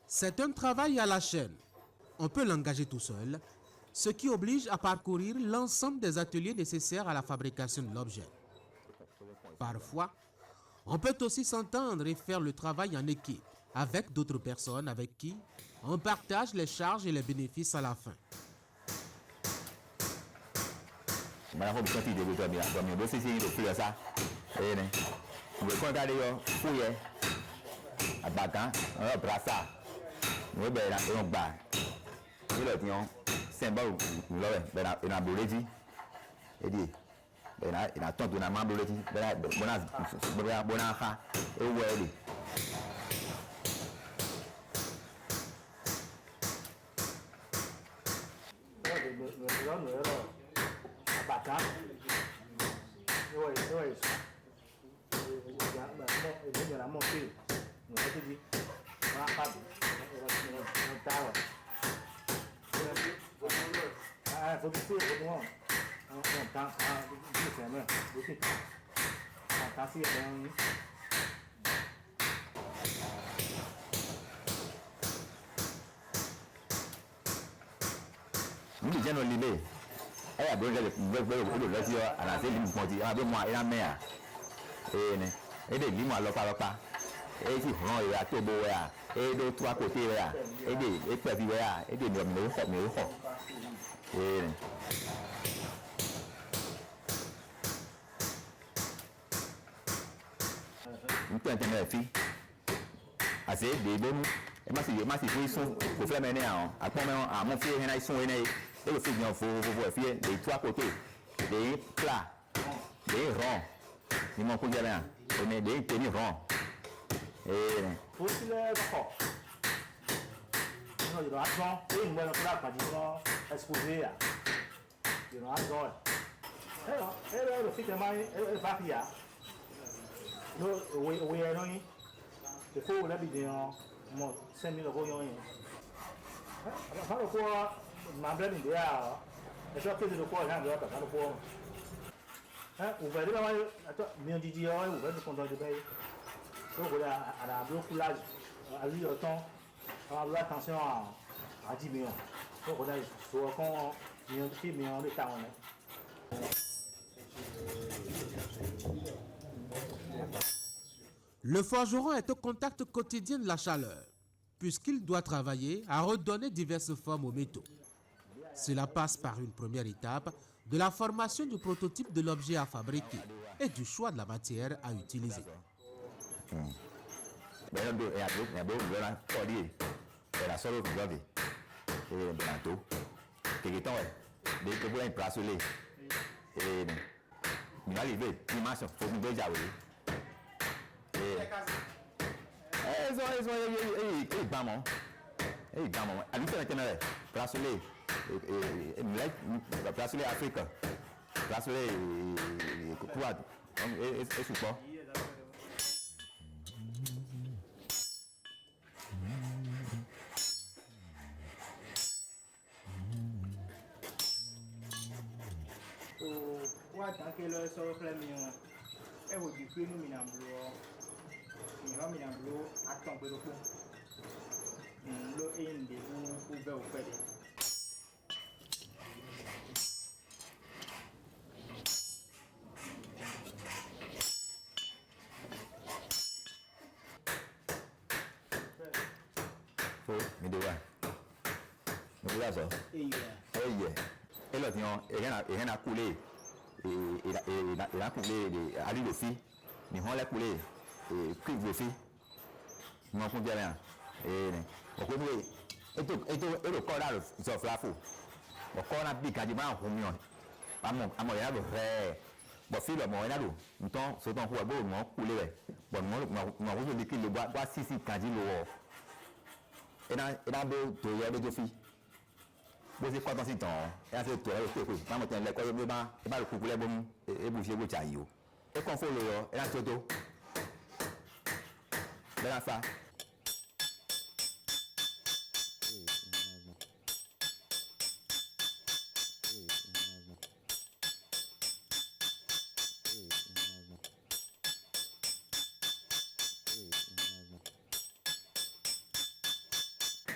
C'est un travail à la chaîne. On peut l'engager tout seul, ce qui oblige à parcourir l'ensemble des ateliers nécessaires à la fabrication de l'objet. Parfois, on peut aussi s'entendre et faire le travail en équipe, avec d'autres personnes avec qui on partage les charges et les bénéfices à la fin. Le forgeron est au contact quotidien de la chaleur, puisqu'il doit travailler à redonner diverses formes aux métaux. Cela passe par une première étape de la formation du prototype de l'objet à fabriquer et du choix de la matière à utiliser.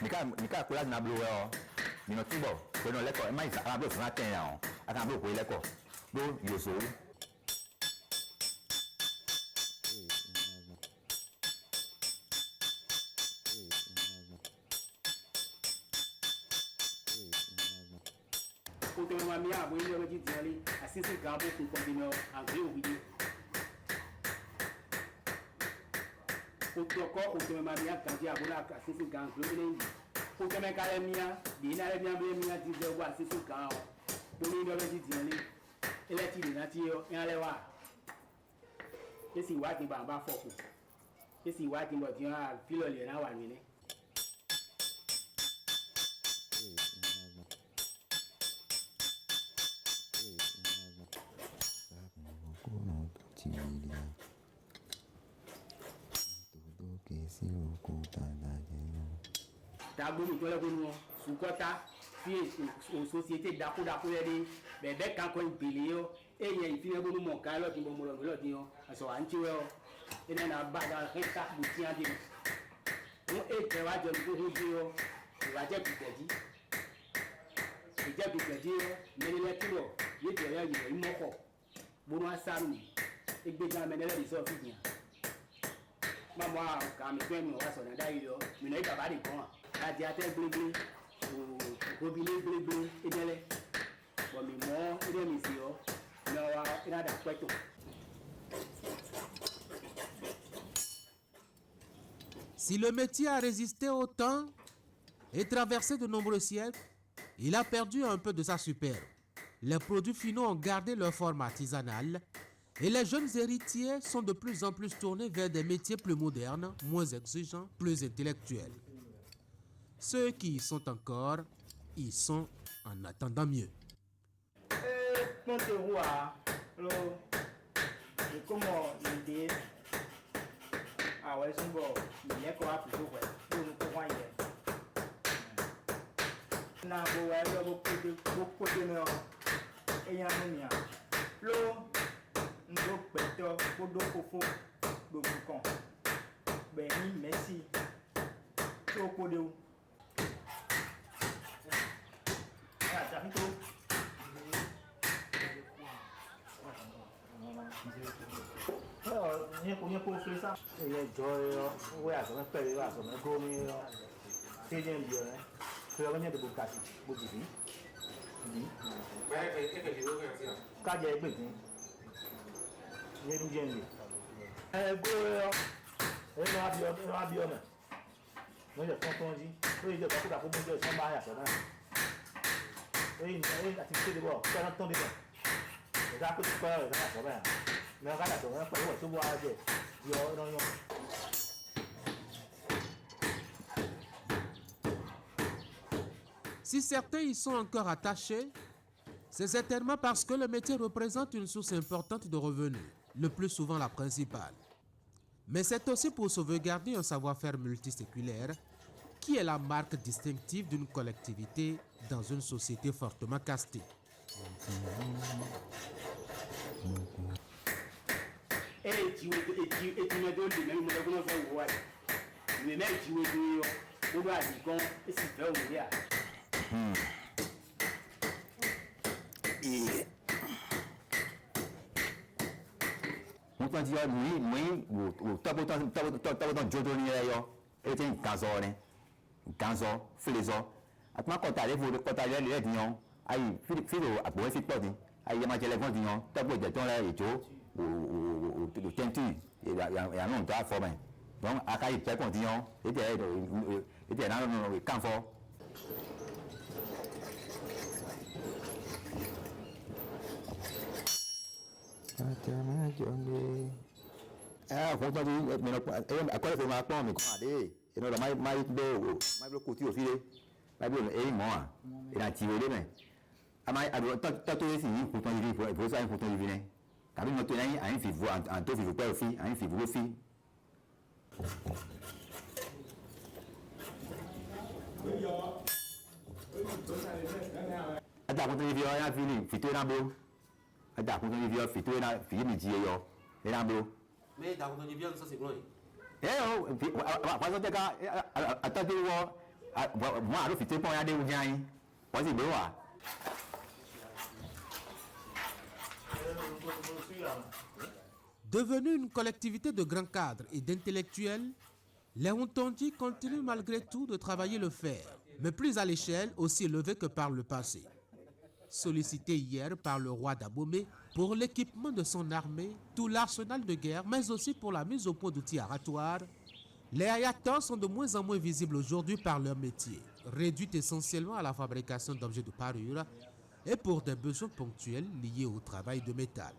nika kula na blo yo mi no tibo ko no leko mai sa blo fa ten ya aka blo ko leko blo yo so Pour que ma mère a voulu le dire, à 6 grammes pour continuer en gré ou vidéo. Pour que ma mère quand j'ai abonné à 6 grammes, pour que ma mère bien à bien bien 10 euros à 6 grammes. Pour lui le dire, elle est tirée dans tio et allez voir. Et si what il va en bas fort. Et si what il va dire à filo les na wamine. D'abord, nous devons sous quota, puis aux sociétés d'accord, mais dès qu'on connaît Bilio, et il y a une fille de mon calot qui m'a dit, à son antiwell, et dans la base d'un récap de tien dit, on est très mal de l'eau, il va dire qu'il t'a dit, il t'a dit, mais il est toujours, il est derrière, il est mort, bon, à Samy, et bien, mais il est sorti bien. Maman, quand je suis venu à son d'ailleurs, je n'ai pas de bon. Radiateur bleu, robinet bleu, et bien les. Bon, mais moi, il est ici, il a d'accord. Si le métier a résisté au temps et traversé de nombreux siècles, il a perdu un peu de sa superbe. Les produits finaux ont gardé leur forme artisanale et les jeunes héritiers sont de plus en plus tournés vers des métiers plus modernes, moins exigeants, plus intellectuels. Ceux qui y sont encore, y sont en attendant mieux. Comment l'idée ah ouais c'est bon il y a quoi plutôt ouais pour nous pour voir hier na bo ouais là beaucoup de non et y a mia lo ndo peto podo fofo do con ben merci to podo ah ça fait Ni pour ça, il y a joy, ouais, ça me fait là, ça me gomme, c'est bien bien, tu vas venir de Bukati, Bukiti. Quand j'ai besoin, j'ai besoin de. Go, bien, moi je comprends dit, oui, je peux pas comprendre de son mariage, ça. Oui, activité de bord, ça entend bien. Ça peut pas, ça va. Si certains y sont encore attachés, c'est certainement parce que le métier représente une source importante de revenus, le plus souvent la principale. Mais c'est aussi pour sauvegarder un savoir-faire multiséculaire qui est la marque distinctive d'une collectivité dans une société fortement castée. Et tu me donnes le même modèle que vous voyez. Mais même tu me dis, on doit dire qu'on est si peu ouvert. On peut dire, oui, t'as autant Jodoni là, et t'es une canzo, flézo. Attends, quand t'arrives, quand t'arrives, les dions, aïe, filo, à boire, c'est pas dit. Aïe, il m'a dit les bons dions, t'as beau de ton là, et tout. Le teinture, il y a un nom de la forme. Donc, à quand il fait continuer, il était dans le camp fort. Ah, quand on dit, mais à quoi il faut m'apprendre, mais comment et non, ma côté au filet, ma bien, et moi, il a tiré les mains. Ah, ma, t'as tout ici, pour ton vivre, pour ça, pour ton vivre. Quand on tenait à un fil, en tout fil, pas aussi, à un fil, vous fil. Ada quand on vit à fini, fito na blo. Ada quand on vit à fito na fini midi yo. Et na blo. Mais quand on vit ça c'est quoi? Eh oh, par exemple, attendez moi, alors, c'était pour regarder où vient. Vas-y, bro. Devenue une collectivité de grands cadres et d'intellectuels, les Huntondji continuent malgré tout de travailler le fer, mais plus à l'échelle aussi élevée que par le passé. Sollicité hier par le roi d'Abomey pour l'équipement de son armée, tout l'arsenal de guerre, mais aussi pour la mise au point d'outils aratoires, les ayatollahs sont de moins en moins visibles aujourd'hui par leur métier, réduit essentiellement à la fabrication d'objets de parure et pour des besoins ponctuels liés au travail de métal.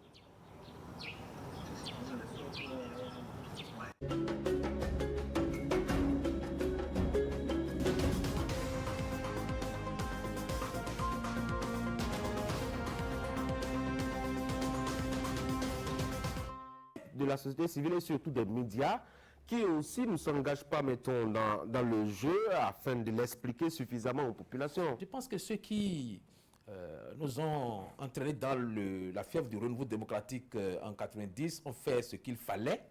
De la société civile et surtout des médias qui aussi ne s'engagent pas, mettons, dans le jeu afin de l'expliquer suffisamment aux populations. Je pense que ceux qui nous ont entraînés dans la fièvre du renouveau démocratique en 90 ont fait ce qu'il fallait,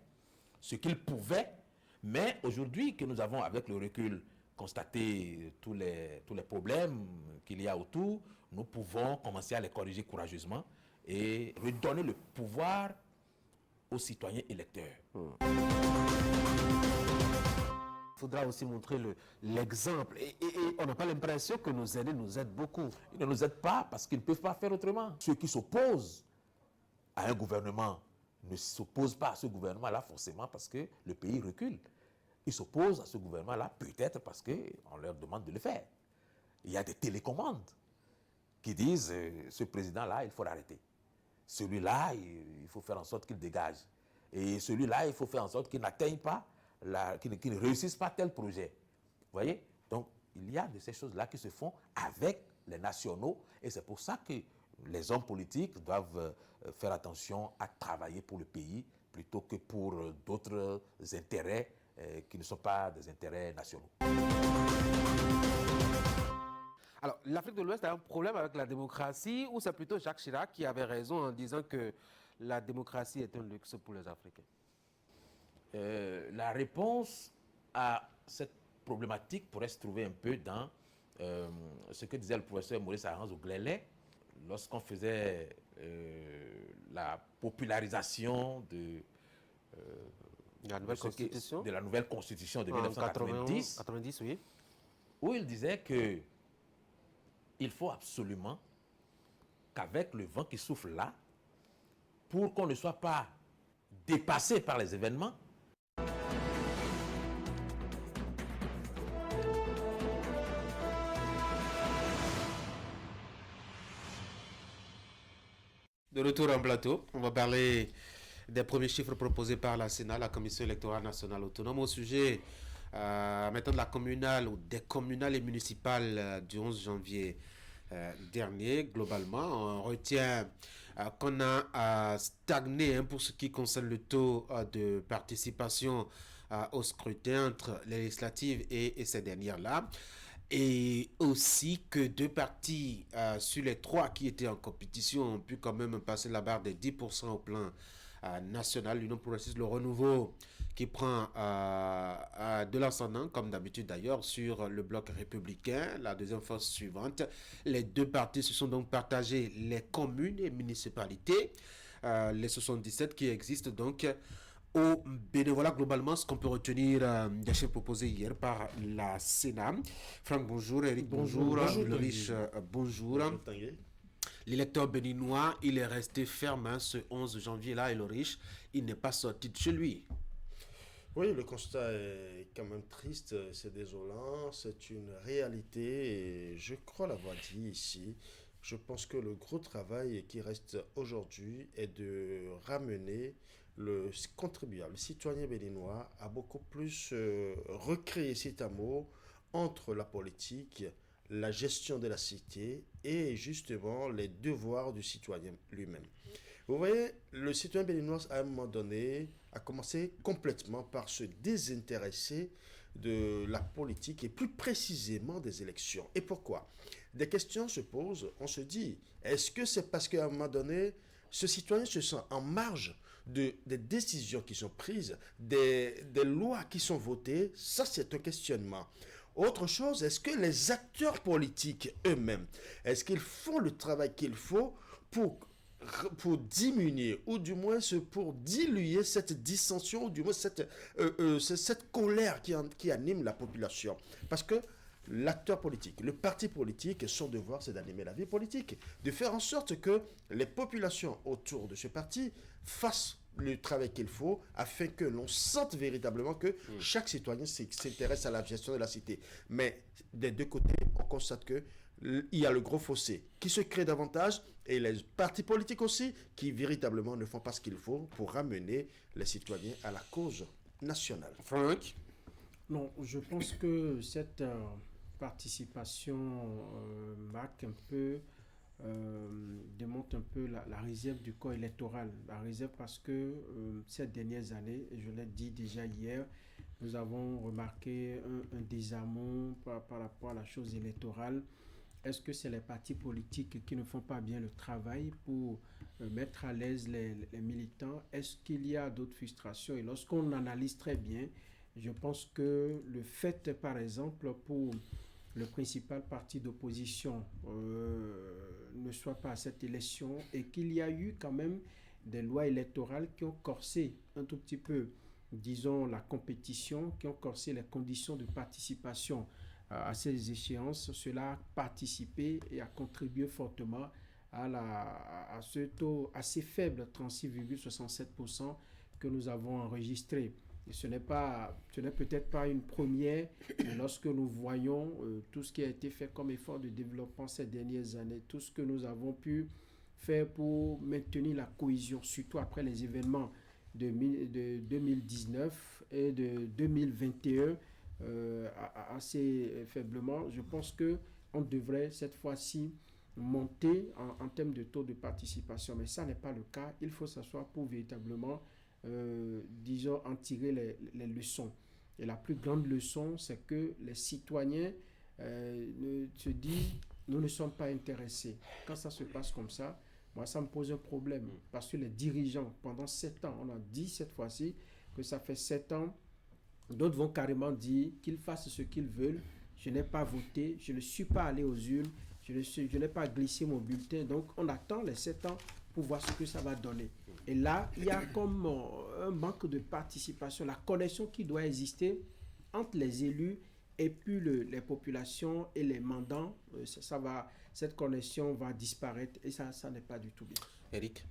ce qu'ils pouvaient, mais aujourd'hui que nous avons, avec le recul, constaté tous les problèmes qu'il y a autour, nous pouvons commencer à les corriger courageusement et redonner le pouvoir aux citoyens électeurs. Il faudra aussi montrer l'exemple. Et on n'a pas l'impression que nos aînés nous aident beaucoup. Ils ne nous aident pas parce qu'ils ne peuvent pas faire autrement. Ceux qui s'opposent à un gouvernement ne s'opposent pas à ce gouvernement-là forcément parce que le pays recule. Ils s'opposent à ce gouvernement-là peut-être parce qu'on leur demande de le faire. Il y a des télécommandes qui disent ce président-là, il faut l'arrêter. Celui-là, il faut faire en sorte qu'il dégage. Et celui-là, il faut faire en sorte qu'il n'atteigne pas, qu'il ne réussisse pas tel projet. Vous voyez? Donc, il y a de ces choses-là qui se font avec les nationaux. Et c'est pour ça que les hommes politiques doivent faire attention à travailler pour le pays plutôt que pour d'autres intérêts qui ne sont pas des intérêts nationaux. Alors, l'Afrique de l'Ouest a un problème avec la démocratie ou c'est plutôt Jacques Chirac qui avait raison en disant que la démocratie est un luxe pour les Africains? La réponse à cette problématique pourrait se trouver un peu dans ce que disait le professeur Maurice Aranz-Ouglélé lorsqu'on faisait la popularisation de la nouvelle constitution de 1990, 90, oui. Où il disait que il faut absolument qu'avec le vent qui souffle là, pour qu'on ne soit pas dépassé par les événements, De retour en plateau, on va parler des premiers chiffres proposés par la Sénat, la Commission électorale nationale autonome, au sujet maintenant de la communale ou des communales et municipales du 11 janvier dernier. Globalement, on retient qu'on a stagné pour ce qui concerne le taux de participation au scrutin entre les législatives et ces dernières-là. Et aussi que 2 partis sur les 3 qui étaient en compétition ont pu quand même passer la barre des 10% au plan national. L'Union progressiste, le renouveau qui prend de l'ascendant, comme d'habitude d'ailleurs, sur le bloc républicain. La deuxième force suivante. Les 2 partis se sont donc partagés les communes et municipalités, les 77 qui existent donc au Bénin. Voilà globalement ce qu'on peut retenir des chiffres proposés hier par la Sénat. Franck, bonjour. Eric, bonjour. Ulrich, bonjour. L'électeur béninois, il est resté ferme ce 11 janvier-là, et Ulrich, il n'est pas sorti de chez lui. Oui, le constat est quand même triste, c'est désolant, c'est une réalité et je crois l'avoir dit ici. Je pense que le gros travail qui reste aujourd'hui est de ramener le contribuable, le citoyen béninois à beaucoup plus recréer cet amour entre la politique, la gestion de la cité et justement les devoirs du citoyen lui-même. Vous voyez, le citoyen béninois à un moment donné a commencé complètement par se désintéresser de la politique et plus précisément des élections. Et pourquoi? Des questions se posent, on se dit, est-ce que c'est parce qu'à un moment donné, ce citoyen se sent en marge des décisions qui sont prises, des lois qui sont votées? Ça, c'est un questionnement. Autre chose, est-ce que les acteurs politiques eux-mêmes, est-ce qu'ils font le travail qu'il faut pour diminuer, ou du moins pour diluer cette dissension, ou du moins cette colère qui anime la population? Parce que l'acteur politique, le parti politique, son devoir, c'est d'animer la vie politique, de faire en sorte que les populations autour de ce parti fassent le travail qu'il faut afin que l'on sente véritablement que chaque citoyen s'intéresse à la gestion de la cité. Mais des deux côtés, on constate que il y a le gros fossé qui se crée davantage, et les partis politiques aussi qui véritablement ne font pas ce qu'il faut pour ramener les citoyens à la cause nationale. Franck? Non, je pense que cette participation marque un peu, démontre un peu la réserve du corps électoral. La réserve parce que ces dernières années, et je l'ai dit déjà hier, nous avons remarqué un désarmement par rapport à la chose électorale. Est-ce que c'est les partis politiques qui ne font pas bien le travail pour mettre à l'aise les militants? Est-ce qu'il y a d'autres frustrations? Et lorsqu'on analyse très bien, je pense que le fait, par exemple, pour le principal parti d'opposition ne soit pas à cette élection, et qu'il y a eu quand même des lois électorales qui ont corsé un tout petit peu, disons, la compétition, qui ont corsé les conditions de participation à ces échéances, cela a participé et a contribué fortement à ce taux assez faible, 36,67% que nous avons enregistré. Et ce n'est peut-être pas une première, mais lorsque nous voyons tout ce qui a été fait comme effort de développement ces dernières années, tout ce que nous avons pu faire pour maintenir la cohésion, surtout après les événements de 2019 et de 2021, assez faiblement, je pense qu'on devrait cette fois-ci monter en termes de taux de participation. Mais ça n'est pas le cas. Il faut s'asseoir pour véritablement, disons, en tirer les leçons. Et la plus grande leçon, c'est que les citoyens se disent, nous ne sommes pas intéressés. Quand ça se passe comme ça, moi, ça me pose un problème. Parce que les dirigeants, pendant 7 ans, on a dit cette fois-ci que ça fait 7 ans, d'autres vont carrément dire qu'ils fassent ce qu'ils veulent. Je n'ai pas voté, je ne suis pas allé aux urnes, je n'ai pas glissé mon bulletin. Donc, on attend les 7 ans pour voir ce que ça va donner. Et là, il y a comme un manque de participation, la connexion qui doit exister entre les élus et puis les populations et les mandants. Cette connexion va disparaître et ça n'est pas du tout bien. Eric?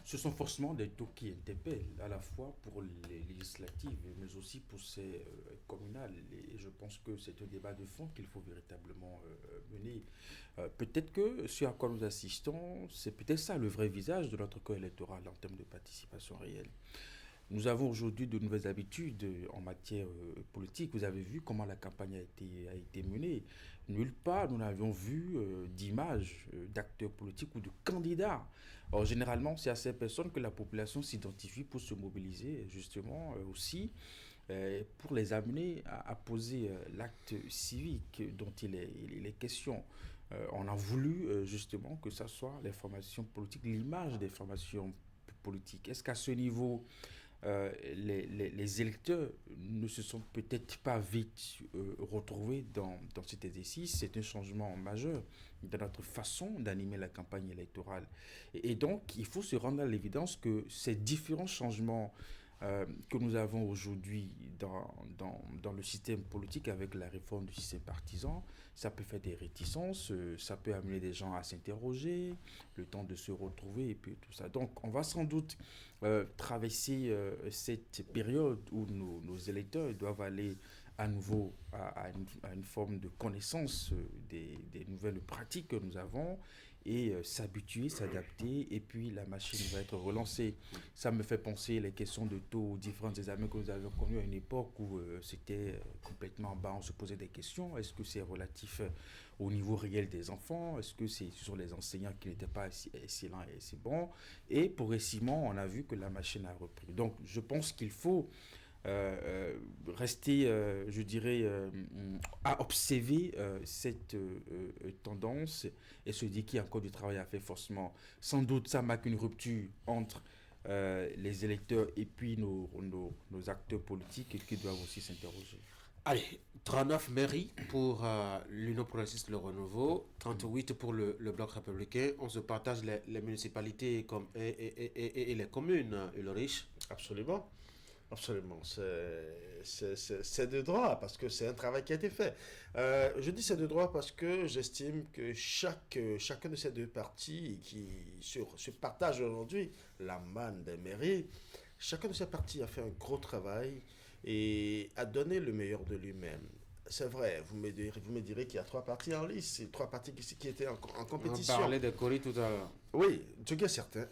Ce sont forcément des taux qui interpellent, à la fois pour les législatives, mais aussi pour ces communales. Et je pense que c'est un débat de fond qu'il faut véritablement mener. Peut-être que ce à quoi nous assistons, c'est peut-être ça le vrai visage de notre corps électoral en termes de participation réelle. Nous avons aujourd'hui de nouvelles habitudes en matière politique. Vous avez vu comment la campagne a été menée. Nulle part, nous n'avions vu d'images d'acteurs politiques ou de candidats. Or, généralement, c'est à ces personnes que la population s'identifie pour se mobiliser, justement, aussi, pour les amener à poser l'acte civique dont il est question. On a voulu, justement, que ça soit les formations politiques, l'image des formations politiques. Est-ce qu'à ce niveau, les électeurs ne se sont peut-être pas vite retrouvés dans cet exercice? C'est un changement majeur dans notre façon d'animer la campagne électorale. Et donc, il faut se rendre à l'évidence que ces différents changements que nous avons aujourd'hui dans le système politique avec la réforme du système partisan, ça peut faire des réticences, ça peut amener des gens à s'interroger, le temps de se retrouver et puis tout ça. Donc on va sans doute traverser cette période où nos électeurs doivent aller à nouveau à une forme de connaissance des nouvelles pratiques que nous avons et s'habituer, s'adapter, et puis la machine va être relancée. Ça me fait penser les questions de taux aux différents examens que nous avions connus à une époque où c'était complètement bas, on se posait des questions. Est-ce que c'est relatif au niveau réel des enfants? Est-ce que c'est sur les enseignants qui n'étaient pas excellents et assez bons? Et progressivement, on a vu que la machine a repris. Donc, je pense qu'il faut rester, je dirais, à observer cette tendance et se dire qu'il y a encore du travail à faire forcément. Sans doute, ça marque une rupture entre les électeurs et puis nos acteurs politiques qui doivent aussi s'interroger. Allez, 39 mairies pour l'Union progressiste Le Renouveau, 38 pour le Bloc républicain. On se partage les municipalités et les communes, Ulrich. Absolument. Absolument. C'est de droit parce que c'est un travail qui a été fait. Je dis c'est de droit parce que j'estime que chacun de ces deux partis qui se partagent aujourd'hui la manne des mairies, chacun de ces partis a fait un gros travail et a donné le meilleur de lui-même. C'est vrai, vous me direz qu'il y a 3 partis en lice, 3 partis qui étaient en compétition. On parlait de Cori tout à l'heure. Oui, ce qui est certain,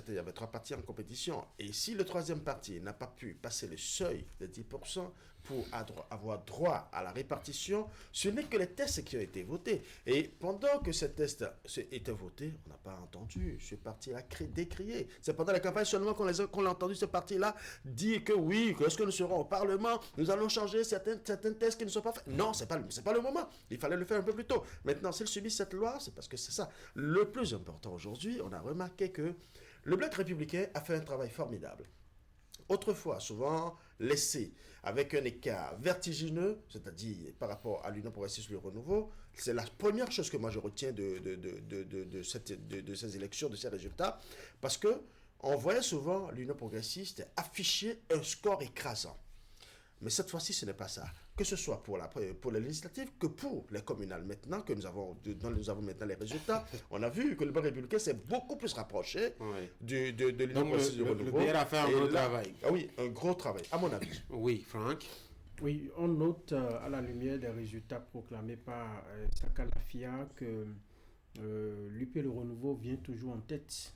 il y avait 3 partis en compétition. Et si le 3e parti n'a pas pu passer le seuil de 10% pour avoir droit à la répartition, ce n'est que les tests qui ont été votés. Et pendant que ces tests étaient votés, on n'a pas entendu ce parti-là décrier. C'est pendant la campagne seulement qu'on a entendu ce parti-là dire que oui, que lorsque nous serons au Parlement, nous allons changer certains tests qui ne sont pas faits. Non, c'est pas le moment. Il fallait le faire un peu plus tôt. Maintenant, s'ils subissent cette loi, c'est parce que c'est ça. Le plus important aujourd'hui, on a remarqué que le Bloc républicain a fait un travail formidable. Autrefois, souvent laissé avec un écart vertigineux, c'est-à-dire par rapport à l'Union progressiste Le Renouveau, c'est la première chose que moi je retiens de ces élections, de ces résultats, parce que on voyait souvent l'Union progressiste afficher un score écrasant. Mais cette fois-ci, ce n'est pas ça. Que ce soit pour les législatives que pour les communales. Maintenant que nous avons maintenant les résultats, on a vu que le Bloc républicain s'est beaucoup plus rapproché de l'Union progressiste du Renouveau. Le PR a fait un gros travail. Ah oui, un gros travail, à mon avis. Oui, Franck. Oui, on note à la lumière des résultats proclamés par Saka Lafia que l'UP Le Renouveau vient toujours en tête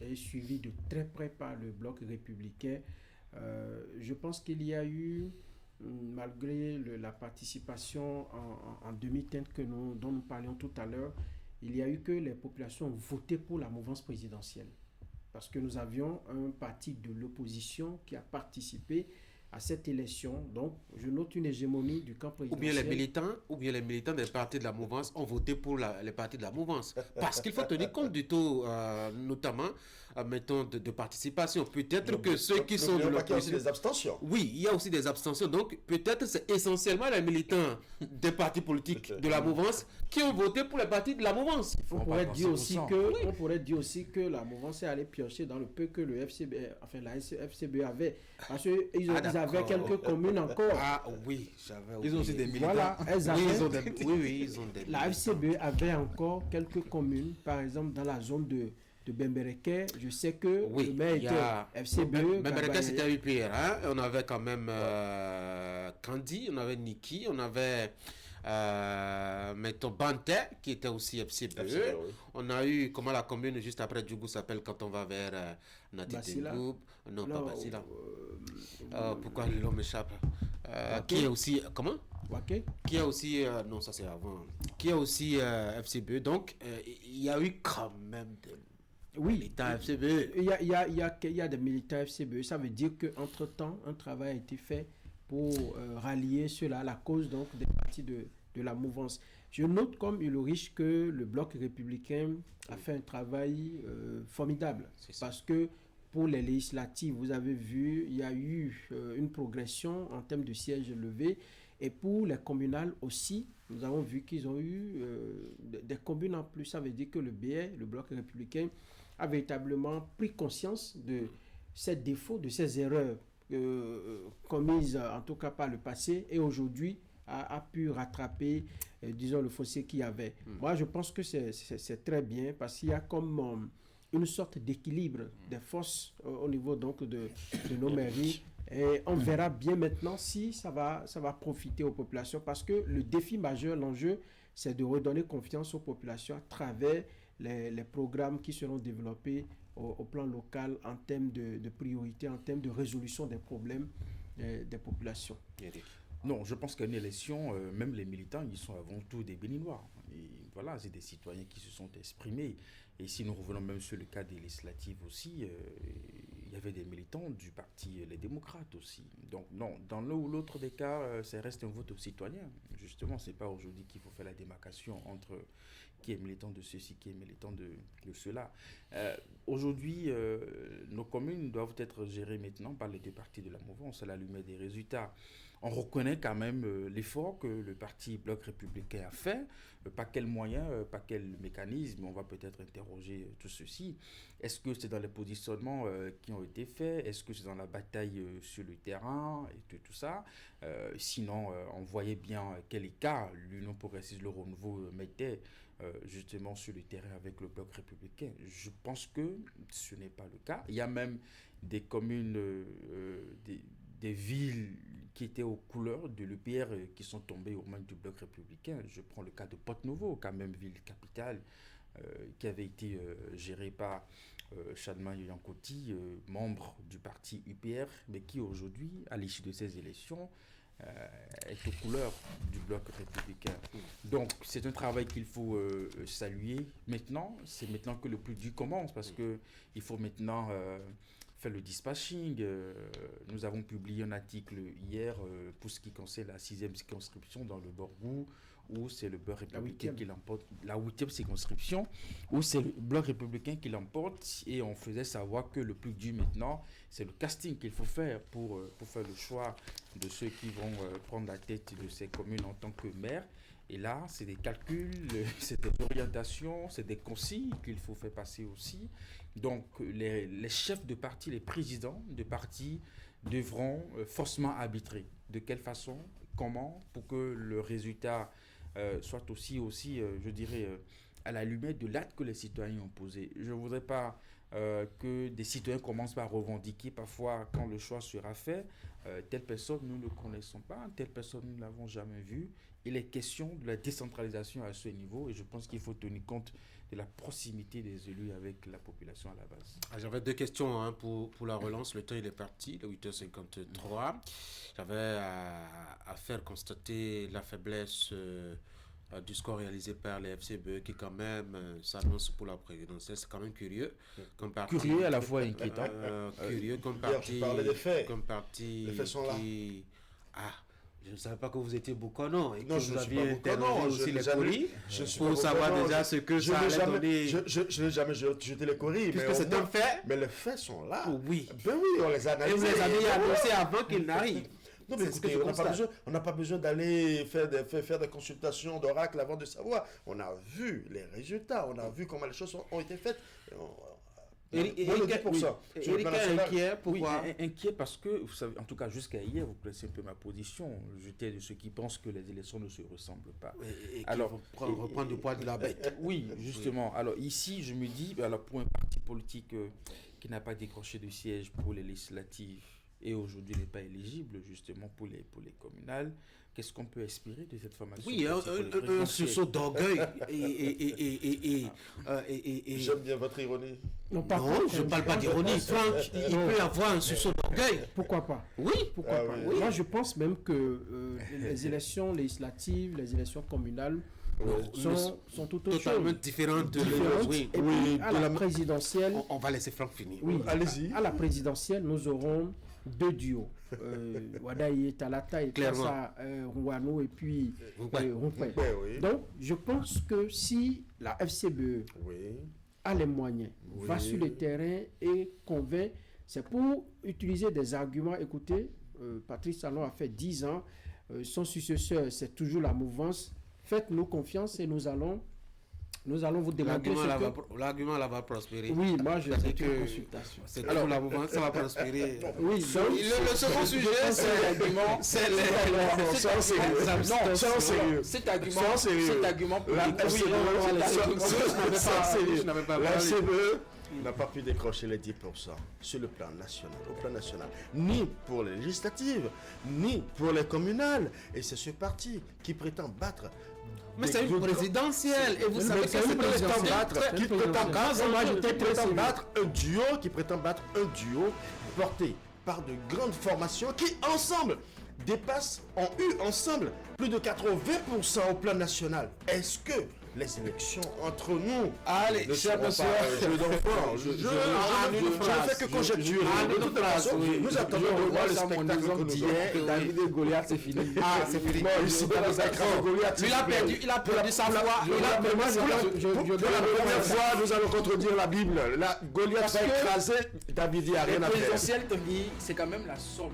et suivi de très près par le Bloc républicain. Je pense qu'il y a eu, malgré la participation en demi-teinte dont nous parlions tout à l'heure, il y a eu que les populations ont voté pour la mouvance présidentielle. Parce que nous avions un parti de l'opposition qui a participé à cette élection. Donc, je note une hégémonie du camp présidentiel. Ou bien les militants des partis de la mouvance ont voté pour les partis de la mouvance. Parce qu'il faut tenir compte du taux, notamment, mettons, de participation. Peut-être que ceux qui sont de l'opposition... Il y a aussi des abstentions. Oui, il y a aussi des abstentions. Donc, peut-être c'est essentiellement les militants des partis politiques de la mouvance qui ont voté pour les partis de la mouvance. On pourrait dire aussi que la mouvance est allée piocher dans le peu que le FCB, enfin la FCB avait. Parce qu'ils avaient quelques communes encore. Ah oui, j'avais oublié. Ils ont aussi des militants. Voilà, ils ont des la FCB avait encore quelques communes, par exemple dans la zone de Bembereke. Je sais que le maire était FCB. Bembereke, c'était UPR. Hein? On avait quand même Candy, on avait Niki, on avait mettons Banté qui était aussi FCBE. Oui. On a eu comment la commune juste après Djougou s'appelle quand on va vers Natitengoup. Non, pas Basila. Pourquoi le nom m'échappe qui est aussi comment qui est aussi non, ça c'est avant. Qui est aussi FCBE. Donc il y a eu quand même des militants FCBE. Il y a des militants FCBE. Ça veut dire qu'entre-temps, un travail a été fait pour rallier cela à la cause donc des partis de la mouvance. Je note comme Ulrich que le Bloc républicain a fait un travail formidable. Parce que pour les législatives, vous avez vu, il y a eu une progression en termes de sièges levés. Et pour les communales aussi, nous avons vu qu'ils ont eu des communes en plus. Ça veut dire que le BR, le Bloc républicain, a véritablement pris conscience de ces défauts, de ces erreurs commises en tout cas par le passé et aujourd'hui a pu rattraper, disons, le fossé qu'il y avait. Moi, je pense que c'est très bien parce qu'il y a comme une sorte d'équilibre des forces au niveau donc de nos mairies. Et on verra bien maintenant si ça va profiter aux populations parce que le défi majeur, l'enjeu, c'est de redonner confiance aux populations à travers les programmes qui seront développés au plan local en termes de priorité, en termes de résolution des problèmes des populations. Non, je pense qu'une élection, même les militants, ils sont avant tout des Béninois. Et voilà, c'est des citoyens qui se sont exprimés. Et si nous revenons même sur le cas des législatives aussi, il y avait des militants du parti Les Démocrates aussi. Donc non, dans l'un ou l'autre des cas, ça reste un vote aux citoyens. Justement, ce n'est pas aujourd'hui qu'il faut faire la démarcation entre qui est militant de ceci, qui est militant de cela. Aujourd'hui, nos communes doivent être gérées maintenant par les deux partis de la mouvance à la lumière des résultats. on reconnaît quand même l'effort que le parti Bloc républicain a fait. Par quels moyens, par quel mécanisme, on va peut-être interroger tout ceci. Est-ce que c'est dans les positionnements qui ont été faits? Est-ce que c'est dans la bataille sur le terrain et tout ça? Sinon, on voyait bien quel écart l'Union progressiste, le renouveau mettait justement sur le terrain avec le Bloc républicain. Je pense que ce n'est pas le cas. Il y a même des communes, des villes qui étaient aux couleurs de l'UPR qui sont tombées aux mains du Bloc républicain. Je prends le cas de Porte-Novo, quand même ville capitale, qui avait été gérée par Chadma Yankoti, membre du parti UPR, mais qui aujourd'hui, à l'issue de ces élections, est aux couleurs du Bloc républicain. Donc c'est un travail qu'il faut saluer maintenant. C'est maintenant que le plus dur commence, parce qu'il faut maintenant faire le dispatching. Nous avons publié un article hier pour ce qui concerne la 6e circonscription dans le Borgou, où c'est le Bloc républicain qui l'emporte, la 8e circonscription, où c'est le Bloc républicain qui l'emporte, et on faisait savoir que le plus dur maintenant, c'est le casting qu'il faut faire pour faire le choix de ceux qui vont prendre la tête de ces communes en tant que maire. Et là, c'est des calculs, c'est des orientations, c'est des consignes qu'il faut faire passer aussi. Donc, les chefs de parti, les présidents de parti devront forcément arbitrer. De quelle façon, comment, pour que le résultat soit aussi je dirais, à la lumière de l'acte que les citoyens ont posé. Je ne voudrais pas que des citoyens commencent par revendiquer parfois quand le choix sera fait. Telle personne, nous ne le connaissons pas, telle personne, nous ne l'avons jamais vue. Il est question de la décentralisation à ce niveau, et je pense qu'il faut tenir compte de la proximité des élus avec la population à la base. J'avais deux questions pour la relance. Le temps il est parti, le 8h53. J'avais à faire constater la faiblesse du score réalisé par les FCBE qui quand même s'annonce pour la présidentielle. C'est quand même curieux. Comme parti, curieux à la fois inquiétant. Curieux comme parti. Je parlais des faits. Comme parti. Les faits sont là. Je ne savais pas que vous étiez Boucanon et que non, vous aviez interrogé aussi les courriers pour savoir déjà ce que ça allait donner. Je n'ai jamais jeté les courriers. Puisque c'est un fait. Mais les faits sont là. Oui. Ben oui, on les a analysés. Et vous les avez annoncés avant qu'ils n'arrivent. Non, mais écoutez, on n'a pas besoin d'aller faire des consultations d'oracle avant de savoir. On a vu les résultats, on a vu comment les choses ont été faites. Eric est inquiet, pourquoi? Oui, inquiet parce que, vous savez, en tout cas jusqu'à hier, vous connaissez un peu ma position. J'étais de ceux qui pensent que les élections ne se ressemblent pas. Et alors, reprendre du poids de la bête. Oui, justement. Oui. Alors ici, je me dis, alors, pour un parti politique qui n'a pas décroché de siège pour les législatives et aujourd'hui n'est pas éligible justement pour les communales, qu'est-ce qu'on peut espérer de cette formation? Oui, un sursaut d'orgueil et j'aime bien votre ironie. Non, je ne parle pas d'ironie. Franck, il peut y avoir un sursaut d'orgueil. Pourquoi pas? Oui, pourquoi pas? Oui. Moi, je pense même que les élections législatives, les élections communales sont tout totalement différentes. Oui. Et puis, à la présidentielle... On va laisser Franck finir. Oui, allez-y. À la présidentielle, nous aurons deux duos. Wadaye Talata et Kassa Rouano et puis Roumpé. Donc, je pense que si la FCBE a les moyens, va sur le terrain et convainc, c'est pour utiliser des arguments. Écoutez, Patrice Talon a fait 10 ans, son successeur, c'est toujours la mouvance. Faites-nous confiance et nous allons vous démontrer l'argument là va prospérer. Oui, moi je fais une consultation. C'est alors la mouvance, ça va prospérer. Oui, le second sujet, c'est l'argument. Cet argument la CBE n'a pas pu décrocher les 10% sur le plan national, au plan national, ni pour les législatives, ni pour les communales. Et c'est ce parti qui prétend battre. Mais c'est une présidentielle et vous savez que c'est une présidentielle qui prétend battre un duo porté par de grandes formations qui ensemble ont eu ensemble plus de 80% au plan national. Est-ce que les élections entre nous ne seront pas je ne fais que conjecturer. De toute façon, nous attendons de voir le spectacle que nous avons. David et Goliath, c'est fini. C'est fini. Il a perdu sa foi. Pour la première fois, nous allons contredire la Bible. Goliath va écraser David, il n'y a rien à faire. Le présidentiel, c'est quand même la somme.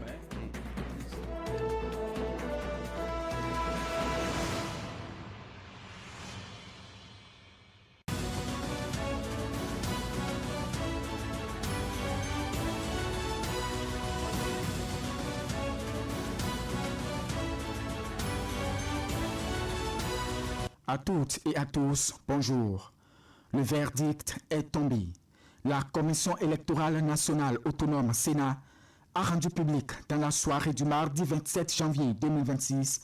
À toutes et à tous, bonjour. Le verdict est tombé. La Commission électorale nationale autonome Sénat a rendu public dans la soirée du mardi 27 janvier 2026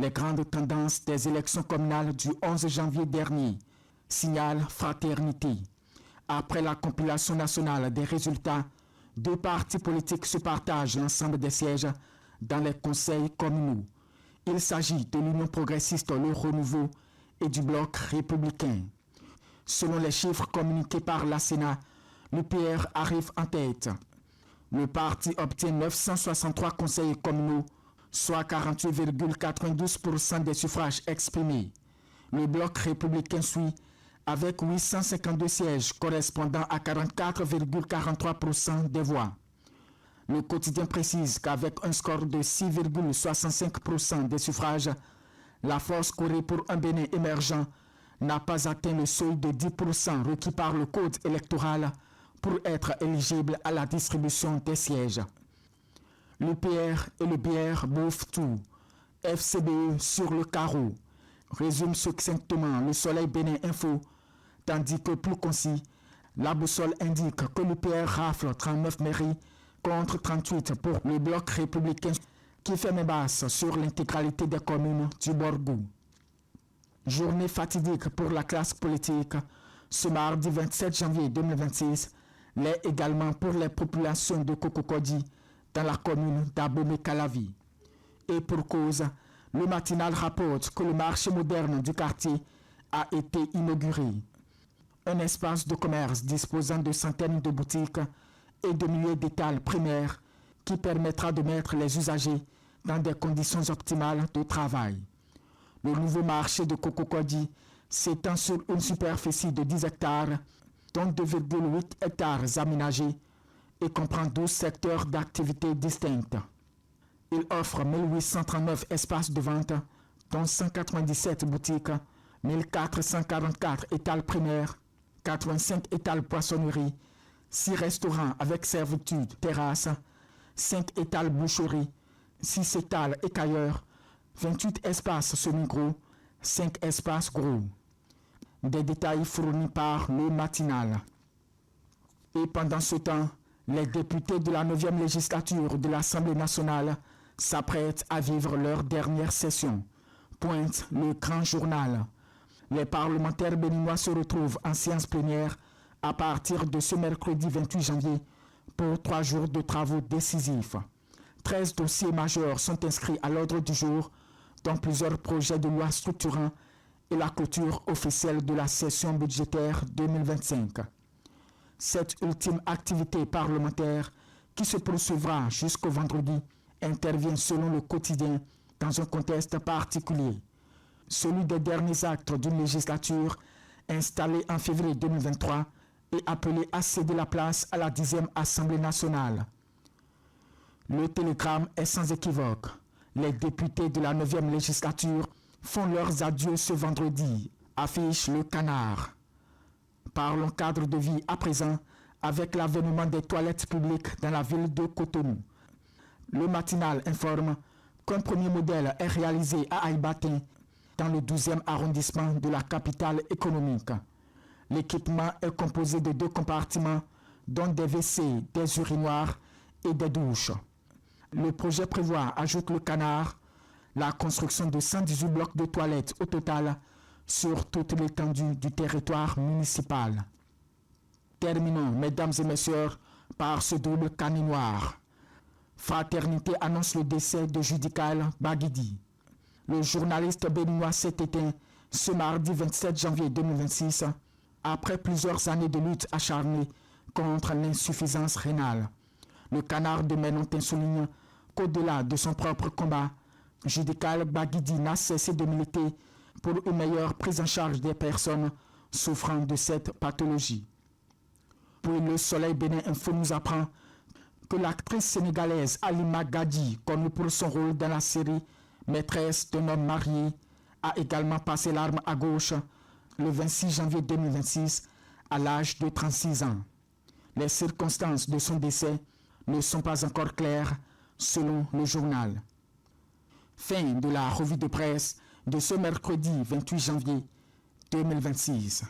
les grandes tendances des élections communales du 11 janvier dernier, signale Fraternité. Après la compilation nationale des résultats, 2 partis politiques se partagent l'ensemble des sièges dans les conseils communaux. Il s'agit de l'Union progressiste Le Renouveau et du Bloc républicain. Selon les chiffres communiqués par la Sénat, l'UPR arrive en tête. Le parti obtient 963 conseillers communaux, soit 48,92% des suffrages exprimés. Le Bloc républicain suit avec 852 sièges correspondant à 44,43% des voix. Le quotidien précise qu'avec un score de 6,65% des suffrages, la force Corée pour un Bénin émergent n'a pas atteint le seuil de 10% requis par le code électoral pour être éligible à la distribution des sièges. L'UPR et le BR bouffent tout. FCBE sur le carreau. Résume succinctement le Soleil Bénin Info, tandis que plus concis, la boussole indique que l'UPR rafle 39 mairies contre 38 pour le Bloc républicain qui fait main basse sur l'intégralité des communes du Borgou. Journée fatidique pour la classe politique. Ce mardi 27 janvier 2026 l'est également pour les populations de Cococodi dans la commune d'Abomey-Calavi. Et pour cause, le matinal rapporte que le marché moderne du quartier a été inauguré. Un espace de commerce disposant de centaines de boutiques et de milliers d'étals primaires qui permettra de mettre les usagers dans des conditions optimales de travail. Le nouveau marché de Cococodi s'étend sur une superficie de 10 hectares, dont 2,8 hectares aménagés, et comprend 12 secteurs d'activité distincts. Il offre 1839 espaces de vente, dont 197 boutiques, 1444 étals primaires, 85 étals poissonneries, 6 restaurants avec servitude terrasse, 5 étals boucheries, 6 étals écailleurs, 28 espaces semi-gros, 5 espaces gros. Des détails fournis par le matinal. Et pendant ce temps, les députés de la 9e législature de l'Assemblée nationale s'apprêtent à vivre leur dernière session. Pointe le grand journal. Les parlementaires béninois se retrouvent en séance plénière à partir de ce mercredi 28 janvier pour 3 jours de travaux décisifs. 13 dossiers majeurs sont inscrits à l'ordre du jour, dont plusieurs projets de loi structurants et la clôture officielle de la session budgétaire 2025. Cette ultime activité parlementaire, qui se poursuivra jusqu'au vendredi, intervient selon le quotidien dans un contexte particulier, celui des derniers actes d'une législature installée en février 2023 et appelée à céder la place à la 10e Assemblée nationale. Le télégramme est sans équivoque. Les députés de la 9e législature font leurs adieux ce vendredi, affiche le Canard. Parlons cadre de vie à présent avec l'avènement des toilettes publiques dans la ville de Cotonou. Le matinal informe qu'un premier modèle est réalisé à Aïbatin, dans le 12e arrondissement de la capitale économique. L'équipement est composé de 2 compartiments, dont des WC, des urinoirs et des douches. Le projet prévoit, ajoute le Canard, la construction de 118 blocs de toilettes au total sur toute l'étendue du territoire municipal. Terminons, mesdames et messieurs, par ce double canet noir. Fraternité annonce le décès de Judical Baguidi. Le journaliste béninois s'est éteint ce mardi 27 janvier 2026 après plusieurs années de lutte acharnée contre l'insuffisance rénale. Le Canard de Menontin souligne qu'au-delà de son propre combat, Judical Baguidi n'a cessé de militer pour une meilleure prise en charge des personnes souffrant de cette pathologie. Puis le Soleil Bénin Info nous apprend que l'actrice sénégalaise Halima Gadi, connue pour son rôle dans la série Maîtresse d'un homme marié, a également passé l'arme à gauche le 26 janvier 2026 à l'âge de 36 ans. Les circonstances de son décès ne sont pas encore claires selon le journal. Fin de la revue de presse de ce mercredi 28 janvier 2026.